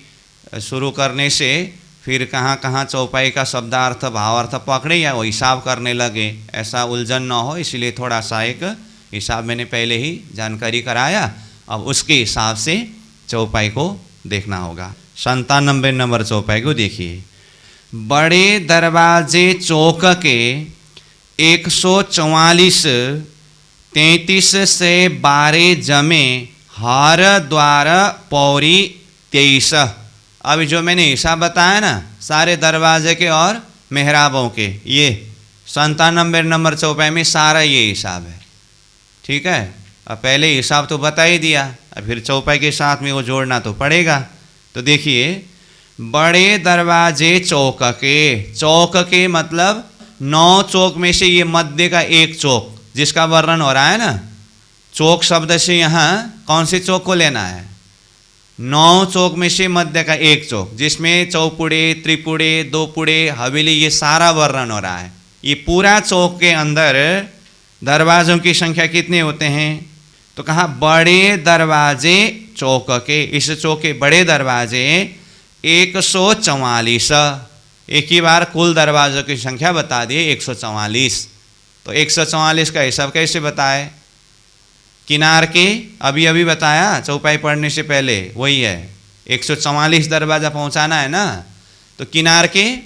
शुरू करने से फिर कहाँ कहाँ चौपाई का शब्दार्थ भावार्थ पकड़े या वो हिसाब करने लगे, ऐसा उलझन न हो, इसलिए थोड़ा सा एक हिसाब मैंने पहले ही जानकारी कराया। अब उसके हिसाब से चौपाई को देखना होगा। 97 नंबर चौपाई को देखिए। बड़े दरवाजे चौक के 144 33 से 12 जमे, हर द्वार पौरी 23। अभी जो मैंने हिसाब बताया ना सारे दरवाजे के और मेहराबों के, ये 97 नंबर चौपाई में सारा ये हिसाब है। ठीक है, अब पहले हिसाब तो बता ही दिया, अब फिर चौपाई के साथ में वो जोड़ना तो पड़ेगा। तो देखिए, बड़े दरवाजे चौक के मतलब 9 चौक में से ये मध्य का एक चौक जिसका वर्णन हो रहा है ना, चौक शब्द से यहाँ कौन से चौक को लेना है? 9 चौक में से मध्य का एक चौक, जिसमें चौपुड़े, त्रिपुड़े, 2 पुड़े, हवेली, ये सारा वर्णन हो रहा है। ये पूरा चौक के अंदर दरवाज़ों की संख्या कितने होते हैं? तो कहा बड़े दरवाजे चौक के, इस चौक के बड़े दरवाजे 144। एक ही बार कुल दरवाज़ों की संख्या बता दिए 144। तो 144 का हिसाब कैसे बताए? किनार के अभी अभी बताया चौपाई पढ़ने से पहले, वही है 144 दरवाज़ा पहुंचाना है ना। तो किनार के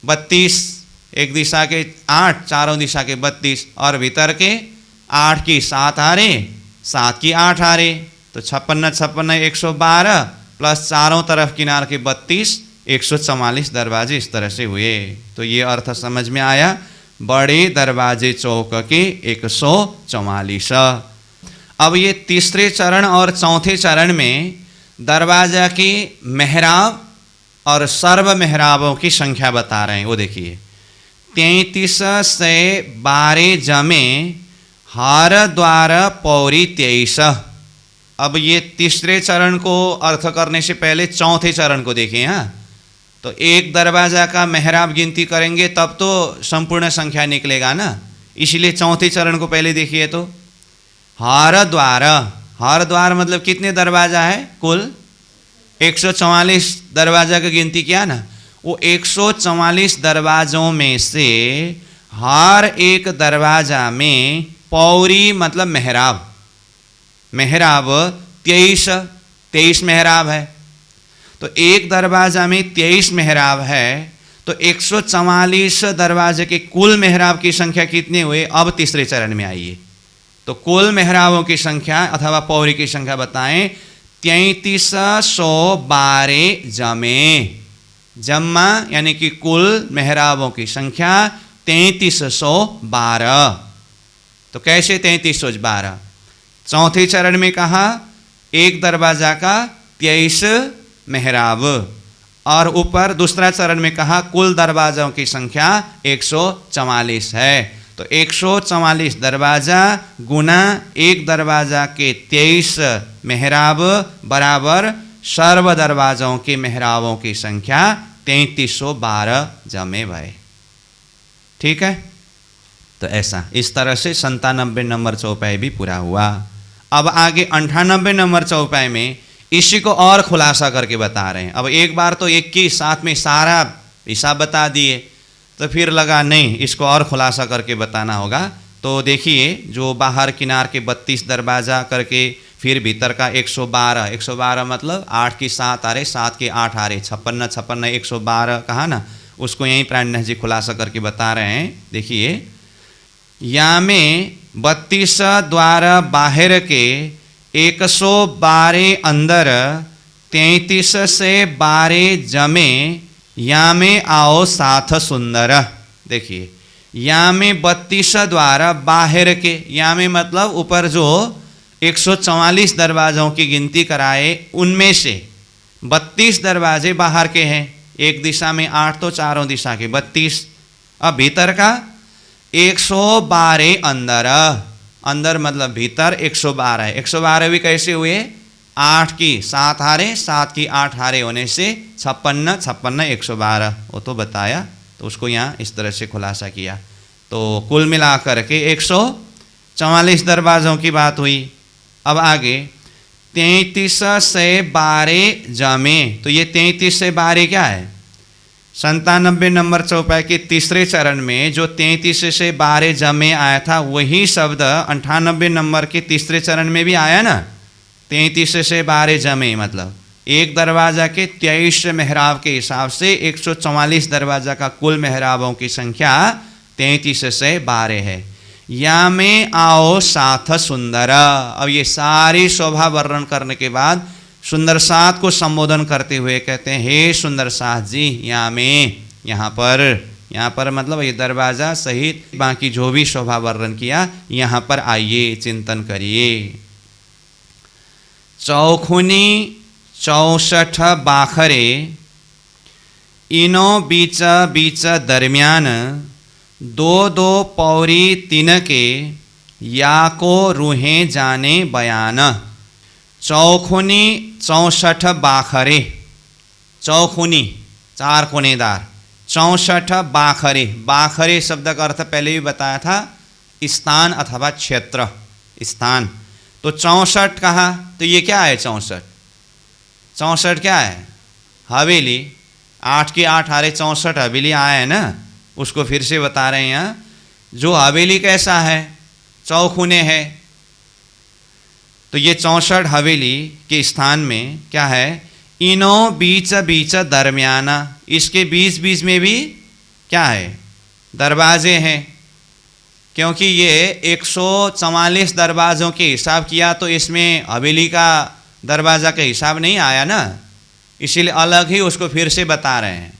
32, एक दिशा के 8, चारों दिशा के 32, और भीतर के 8 की 7 हारे, 7 की 8 हारे, तो 56 112 प्लस चारों तरफ किनार के 32, 144 दरवाजे इस तरह से हुए। तो ये अर्थ समझ में आया, बड़े दरवाजे चौक के 144। अब ये तीसरे चरण और चौथे चरण में दरवाजा की मेहराब और सर्व मेहराबों की संख्या बता रहे हैं। वो देखिए 33 से 12 जमे हर द्वार पौरी 23। अब ये तीसरे चरण को अर्थ करने से पहले चौथे चरण को देखिए। हाँ, तो एक दरवाजा का मेहराब गिनती करेंगे तब तो संपूर्ण संख्या निकलेगा ना, इसलिए चौथे चरण को पहले देखिए। तो हर द्वार मतलब कितने दरवाजा है? कुल 144 दरवाजा की गिनती किया ना। वो 144 दरवाजों में से हर एक दरवाजा में पौरी मतलब मेहराब 23 मेहराब है। तो एक दरवाजा में 23 मेहराब है, तो 144 दरवाजे के कुल मेहराब की संख्या कितने हुए? अब तीसरे चरण में आइए, तो कुल मेहराबों की संख्या अथवा पौरी की संख्या बताएं। 3312 जम्मा यानी कि कुल मेहराबों की संख्या 3312। तो कैसे 3312? चौथे चरण में कहा एक दरवाजा का 23 मेहराब, और ऊपर दूसरा चरण में कहा कुल दरवाजों की संख्या 144 है। तो 144 दरवाजा गुना एक दरवाजा के 23 मेहराब बराबर सर्व दरवाजों के मेहराबों की संख्या 3312 जमे भाई। ठीक है, तो ऐसा इस तरह से 97 नंबर चौपाई भी पूरा हुआ। अब आगे 98 नंबर चौपाई में इसी को और खुलासा करके बता रहे हैं। अब एक बार तो एक की साथ में सारा हिसाब बता दिए, तो फिर लगा नहीं इसको और खुलासा करके बताना होगा। तो देखिए जो बाहर किनार के 32 दरवाज़ा करके, फिर भीतर का 112 मतलब 8 की 7 आ रहे, 7 के 8 आ रहे, 56 112 कहा ना, उसको यहीं प्राणनाथ जी खुलासा करके बता रहे हैं। देखिए या में 32 द्वारा बाहर के 112 अंदर 33 से 12 जमे या में आओ साथ सुंदर। देखिए या में 32 द्वारा बाहर के, या में मतलब ऊपर जो 144 दरवाज़ों की गिनती कराए उनमें से 32 दरवाजे बाहर के हैं, एक दिशा में 8 तो चारों दिशा के 32। अब भीतर का 112 अंदर मतलब भीतर 112 है। 112 भी कैसे हुए? 8 की 7 हारे, 7 की 8 हारे होने से 56 112 वो तो बताया। तो उसको यहाँ इस तरह से खुलासा किया। तो कुल मिलाकर के 144 दरवाज़ों की बात हुई। अब आगे 33 से 12 जमे, तो ये 33 से 12 क्या है? 97 नंबर चौपाई के तीसरे चरण में जो 33 से 12 जमे आया था, वही शब्द 98 नंबर के तीसरे चरण में भी आया ना। 33 से 12 जमे मतलब एक दरवाज़ा के 23 मेहराब के हिसाब से 144 दरवाज़ा का कुल मेहराबों की संख्या 33 से 12 है। या में आओ साथ सुंदर। अब ये सारी शोभा वर्णन करने के बाद सुंदर साथ को संबोधन करते हुए कहते हैं, हे सुंदर साथ जी, यहाँ पर मतलब ये दरवाज़ा सहित बाकी जो भी शोभा वर्णन किया यहाँ पर आइए, चिंतन करिए। चौखुनी 64 बाखरे इनो बीच बीच दरमियान 2 पौरी 3 के या को रूहें जाने बयान। चौखुनी 64 बाखरे, चौखुनी 4 कोनेदार, 64 बाखरे। बाखरे शब्द का अर्थ पहले भी बताया था, स्थान अथवा क्षेत्र, स्थान। तो 64 कहा, तो ये क्या है? 64 क्या है? हवेली। 8 की 8 हारे 64 हवेली आया है ना, उसको फिर से बता रहे हैं यहाँ। जो हवेली कैसा है? चौखुने है। तो ये 64 हवेली के स्थान में क्या है? इनो बीच बीच दरमियाना, इसके बीच बीच में भी क्या है? दरवाजे हैं। क्योंकि ये 144 दरवाज़ों के हिसाब किया तो इसमें हवेली का दरवाज़ा का हिसाब नहीं आया ना। इसीलिए अलग ही उसको फिर से बता रहे हैं।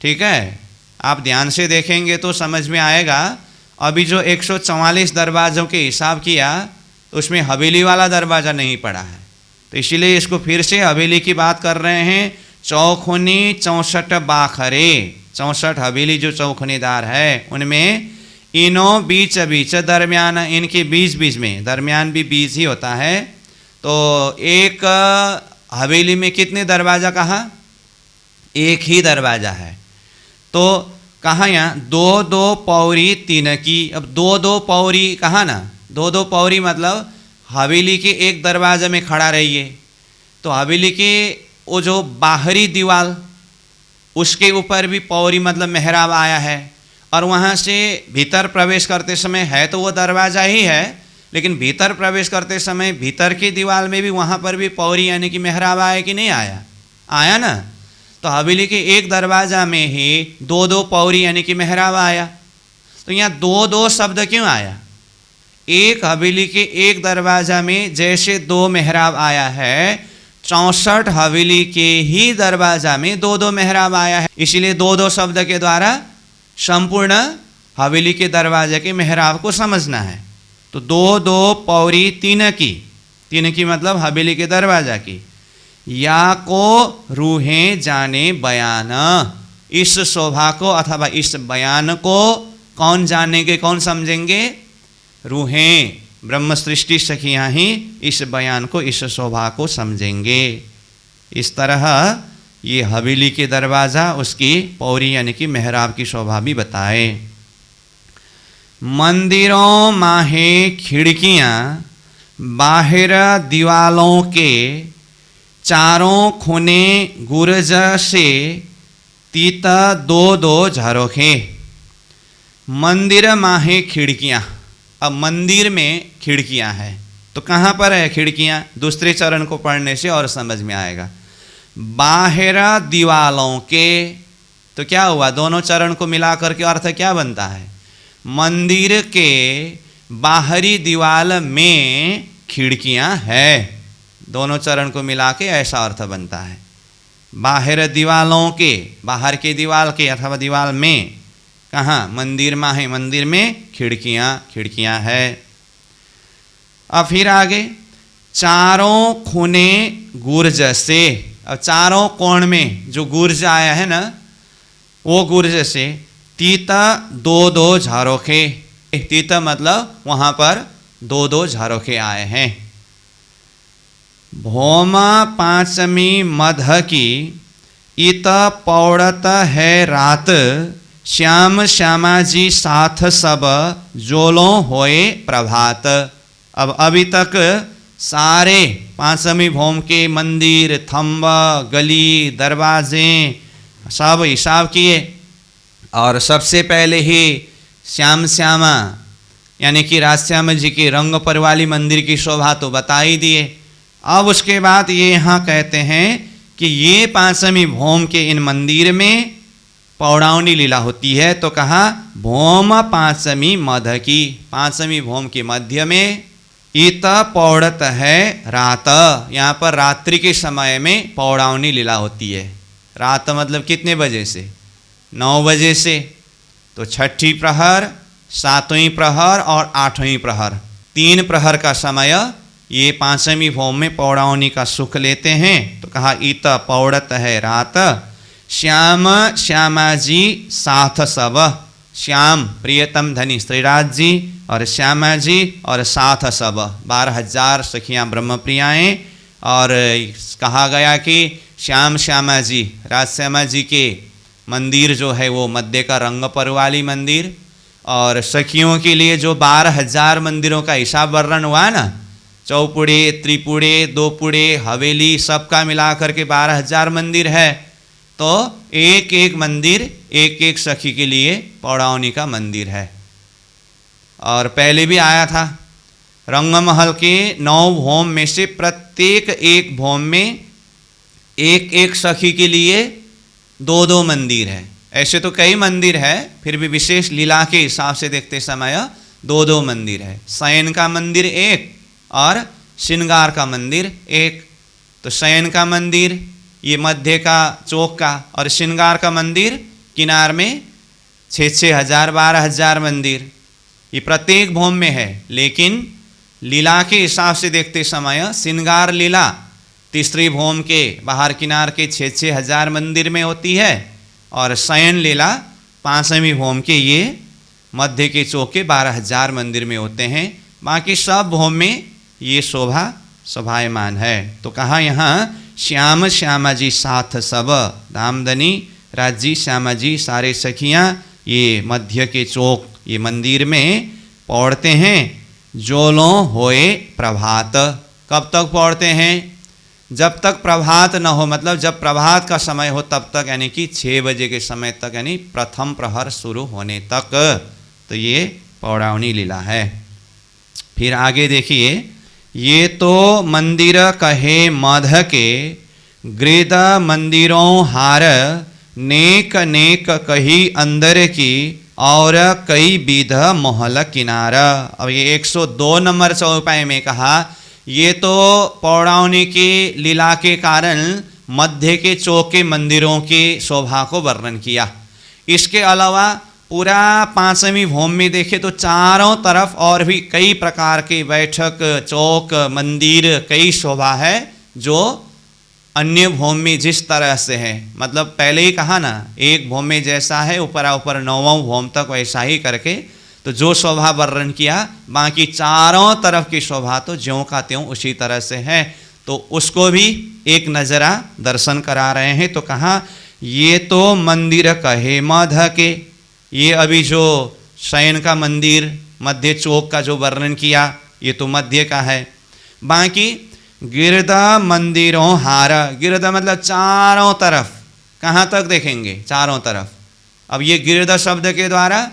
ठीक है, आप ध्यान से देखेंगे तो समझ में आएगा। अभी जो 144 दरवाज़ों के हिसाब किया तो उसमें हवेली वाला दरवाज़ा नहीं पड़ा है, तो इसीलिए इसको फिर से हवेली की बात कर रहे हैं। चौखुनी 64 बाखरे, 64 हवेली जो चौखुनीदार है उनमें इनो बीच बीच दरमियान, इनके बीच बीच में, दरमियान भी बीच ही होता है। तो एक हवेली में कितने दरवाज़ा कहा? एक ही दरवाज़ा है। तो कहा यहाँ 2-2 पौरी 3 की। अब 2-2 पौरी कहा ना, 2-2 पौरी मतलब हवेली के एक दरवाजे में खड़ा रहिए तो हवेली के वो जो बाहरी दीवार उसके ऊपर भी पौरी मतलब मेहराब आया है, और वहाँ से भीतर प्रवेश करते समय है तो वो दरवाज़ा ही है, लेकिन भीतर प्रवेश करते समय भीतर की दीवार में भी वहाँ पर भी पौरी यानी कि मेहराब आया कि नहीं आया? आया ना। तो हवेली के एक दरवाज़ा में ही 2-2 पौरी यानी कि मेहराब आया। तो यहाँ 2-2 शब्द क्यों आया? एक हवेली के एक दरवाज़ा में जैसे 2 मेहराब आया है, 64 हवेली के ही दरवाज़ा में 2-2 मेहराब आया है। इसीलिए 2-2 शब्द के द्वारा संपूर्ण हवेली के दरवाजे के मेहराब को समझना है। तो 2-2 पौरी 3 की, 3 की मतलब हवेली के दरवाजा की। या को रूहें जाने बयान, इस शोभा को अथवा इस बयान को कौन जानेंगे, कौन समझेंगे? रूहें, ब्रह्म सृष्टि सखियाँ ही इस बयान को, इस शोभा को समझेंगे। इस तरह ये हवेली के दरवाज़ा उसकी पौरी यानी कि मेहराब की शोभा भी बताए। मंदिरों माहे खिड़कियाँ बाहर दीवालों के, चारों खुने गुरज से तीत 2-2 झरोखे। मंदिर माहे खिड़कियाँ, अब मंदिर में खिड़कियाँ हैं तो कहाँ पर है खिड़कियाँ? दूसरे चरण को पढ़ने से और समझ में आएगा। बाहर दीवालों के, तो क्या हुआ? दोनों चरण को मिलाकर के अर्थ क्या बनता है? मंदिर के बाहरी दीवाल में खिड़कियाँ है। दोनों चरण को मिला के ऐसा अर्थ बनता है। बाहर दीवालों के, बाहर के दीवाल के अथवा दीवाल में, कहाँ? मंदिर में है, मंदिर में खिड़कियाँ है। अब फिर आगे, चारों खुने गुर्ज से, अब चारों कोण में जो गुर्ज आया है ना, वो गुर्ज से तीता 2-2 झरोखे। तीता मतलब वहाँ पर 2-2 झरोखे आए हैं। भौमा 5वीं मध की, इत पौड़त है रात, श्याम श्यामा जी साथ सब, जोलों होए प्रभात। अब अभी तक सारे 5वीं भौम के मंदिर, थंब, गली, दरवाजे सब हिसाब किए, और सबसे पहले ही श्याम श्यामा यानी कि राजश्याम जी की रंग पर वाली मंदिर की शोभा तो बता ही दिए। अब उसके बाद ये यहाँ कहते हैं कि ये 5वीं भौम के इन मंदिर में पौड़ावनी लीला होती है। तो कहा भौम 5वीं मध की, 5वीं भौम के मध्य में इत पौड़त है रात, यहाँ पर रात्रि के समय में पौड़ावनी लीला होती है। रात मतलब कितने बजे से? 9 बजे से। तो 6ठी प्रहर, 7वीं प्रहर और 8वीं प्रहर, 3 प्रहर का समय ये 5वीं भौम में पौड़ावनी का सुख लेते हैं। तो कहा इत पौड़त है रात, श्याम श्यामा जी साथ सब, श्याम प्रियतम धनी श्रीराज जी और श्यामा जी और साथ सब 12,000 सखियाँ ब्रह्मप्रियाएँ। और कहा गया कि श्याम श्यामा जी, राजश्यामा जी के मंदिर जो है वो मध्य का रंग पर वाली मंदिर, और सखियों के लिए जो 12,000 मंदिरों का हिसाब वर्णन हुआ ना, चौपुड़े, त्रिपुड़े, दोपुड़े, हवेली सबका मिलाकर के 12,000 मंदिर है। तो एक एक मंदिर एक एक सखी के लिए पौड़ावनी का मंदिर है। और पहले भी आया था, रंगमहल के 9 भौम में से प्रत्येक एक भौम में एक एक सखी के लिए 2-2 मंदिर है। ऐसे तो कई मंदिर है, फिर भी विशेष लीला के हिसाब से देखते समय 2-2 मंदिर है। शयन का मंदिर एक और श्रृंगार का मंदिर एक। तो शयन का मंदिर ये मध्य का चौक का, और श्रृंगार का मंदिर किनार में 6-6 हजार 12 हजार मंदिर, ये प्रत्येक भौम में है। लेकिन लीला के हिसाब से देखते समय श्रृंगार लीला तीसरी भौम के बाहर किनार के 6-6 हजार मंदिर में होती है, और शयन लीला 5वीं भौम के ये मध्य के चौक के 12 हजार मंदिर में होते हैं। बाकी सब भौम में ये शोभा शोभायमान है। तो कहा यहाँ श्याम श्यामा जी साथ सब, धामधनी राजी श्यामा जी सारे सखियाँ ये मध्य के चौक ये मंदिर में पौड़ते हैं। जोलो होए प्रभात, कब तक पौड़ते हैं? जब तक प्रभात न हो, मतलब जब प्रभात का समय हो तब तक, यानी कि 6 बजे के समय तक, यानी प्रथम प्रहर शुरू होने तक। तो ये पौड़ावनी लीला है। फिर आगे देखिए, ये तो मंदिर कहे मध के, गृद मंदिरों हार, नेक नेक कही अंदर की, और कई विध मोहल किनारा। अब ये 102 नंबर चौपाई में कहा, ये तो पौड़ावनी की लीला के कारण मध्य के चौक के मंदिरों की शोभा को वर्णन किया। इसके अलावा पूरा 5वीं भौम में देखे तो चारों तरफ और भी कई प्रकार के बैठक चौक मंदिर कई शोभा है, जो अन्य भौम में जिस तरह से है, मतलब पहले ही कहा ना, एक भौम में जैसा है ऊपर 9वां भौम तक वैसा ही करके तो जो शोभा वर्णन किया, बाकी चारों तरफ की शोभा तो ज्यों का त्यों उसी तरह से है। तो उसको भी एक नज़रा दर्शन करा रहे हैं। तो कहा, ये तो मंदिर कहे मध के, ये अभी जो शयन का मंदिर मध्य चौक का जो वर्णन किया ये तो मध्य का है। बाकी गिरद मंदिरों हार, गिरद मतलब चारों तरफ, कहाँ तक देखेंगे? चारों तरफ। अब ये गिरद शब्द के द्वारा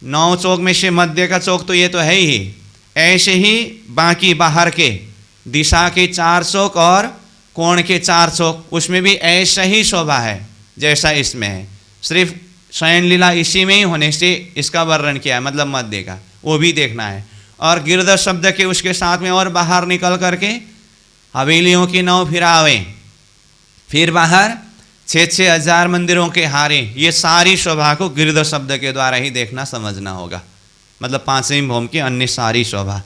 9 चौक में से मध्य का चौक तो ये तो है ही, ऐसे ही बाकी बाहर के दिशा के 4 चौक और कोण के 4 चौक, उसमें भी ऐसा ही शोभा है जैसा इसमें है। सिर्फ शयन लीला इसी में ही होने से इसका वर्णन किया है, मतलब मध्य का, वो भी देखना है। और गिरद शब्द के उसके साथ में और बाहर निकल करके हवेलियों की 9 फिरावे, फिर बाहर 6-6 हजार मंदिरों के हारे, ये सारी शोभा को गिरद शब्द के द्वारा ही देखना समझना होगा, मतलब 5वीं भौम की अन्य सारी शोभा।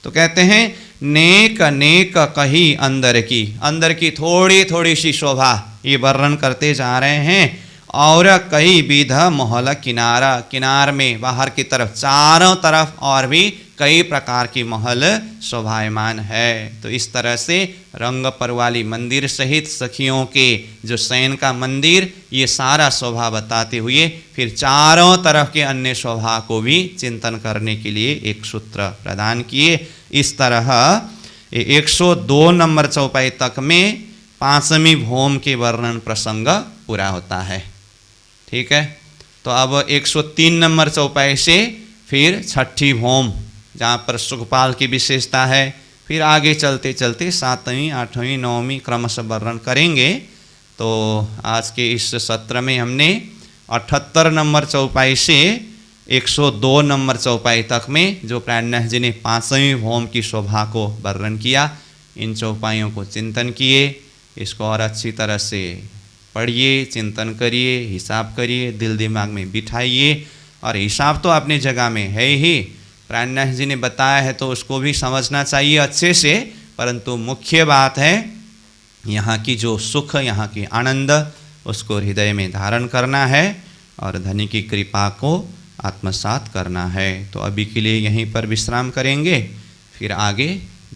तो कहते हैं नेक नेक कही अंदर की थोड़ी थोड़ी सी शोभा ये वर्णन करते जा रहे हैं। और कई विध मोहल किनारा, किनार में बाहर की तरफ चारों तरफ और भी कई प्रकार की महल शोभायमान है। तो इस तरह से रंग परवाली मंदिर सहित सखियों के जो शयन का मंदिर, ये सारा शोभा बताते हुए फिर चारों तरफ के अन्य शोभा को भी चिंतन करने के लिए एक सूत्र प्रदान किए। इस तरह 102 नंबर चौपाई तक में 5वीं भौम के वर्णन प्रसंग पूरा होता है। ठीक है, तो अब 103 नंबर चौपाई से फिर 6ठी भौम, जहाँ पर सुखपाल की विशेषता है, फिर आगे चलते चलते 7वीं 8वीं 9वीं क्रमशः वर्णन करेंगे। तो आज के इस सत्र में हमने 78 नंबर चौपाई से 102 नंबर चौपाई तक में जो प्राणनाथ जी ने 5वीं भौम की शोभा को वर्णन किया, इन चौपाइयों को चिंतन किए, इसको और अच्छी तरह से पढ़िए, चिंतन करिए, हिसाब करिए, दिल दिमाग में बिठाइए। और हिसाब तो अपनी जगह में है ही, प्राणनाथ जी ने बताया है तो उसको भी समझना चाहिए अच्छे से, परंतु मुख्य बात है यहाँ की जो सुख, यहाँ की आनंद, उसको हृदय में धारण करना है और धनी की कृपा को आत्मसात करना है। तो अभी के लिए यहीं पर विश्राम करेंगे, फिर आगे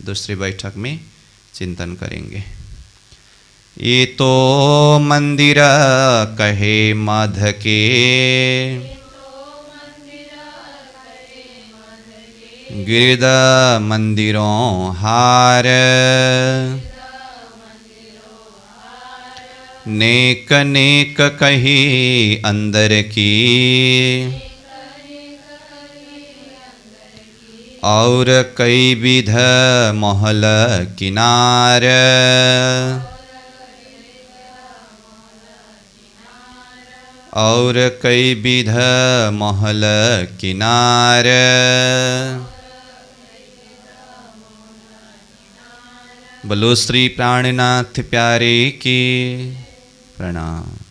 दूसरी बैठक में चिंतन करेंगे। ये तो मंदिर कहे मध के, गिरद मंदिरों हार, नेक नेक कही अंदर की, और कई विध महल किनार, और कई विध महल किनार। बोलो श्री प्राणनाथ प्यारे की प्रणाम।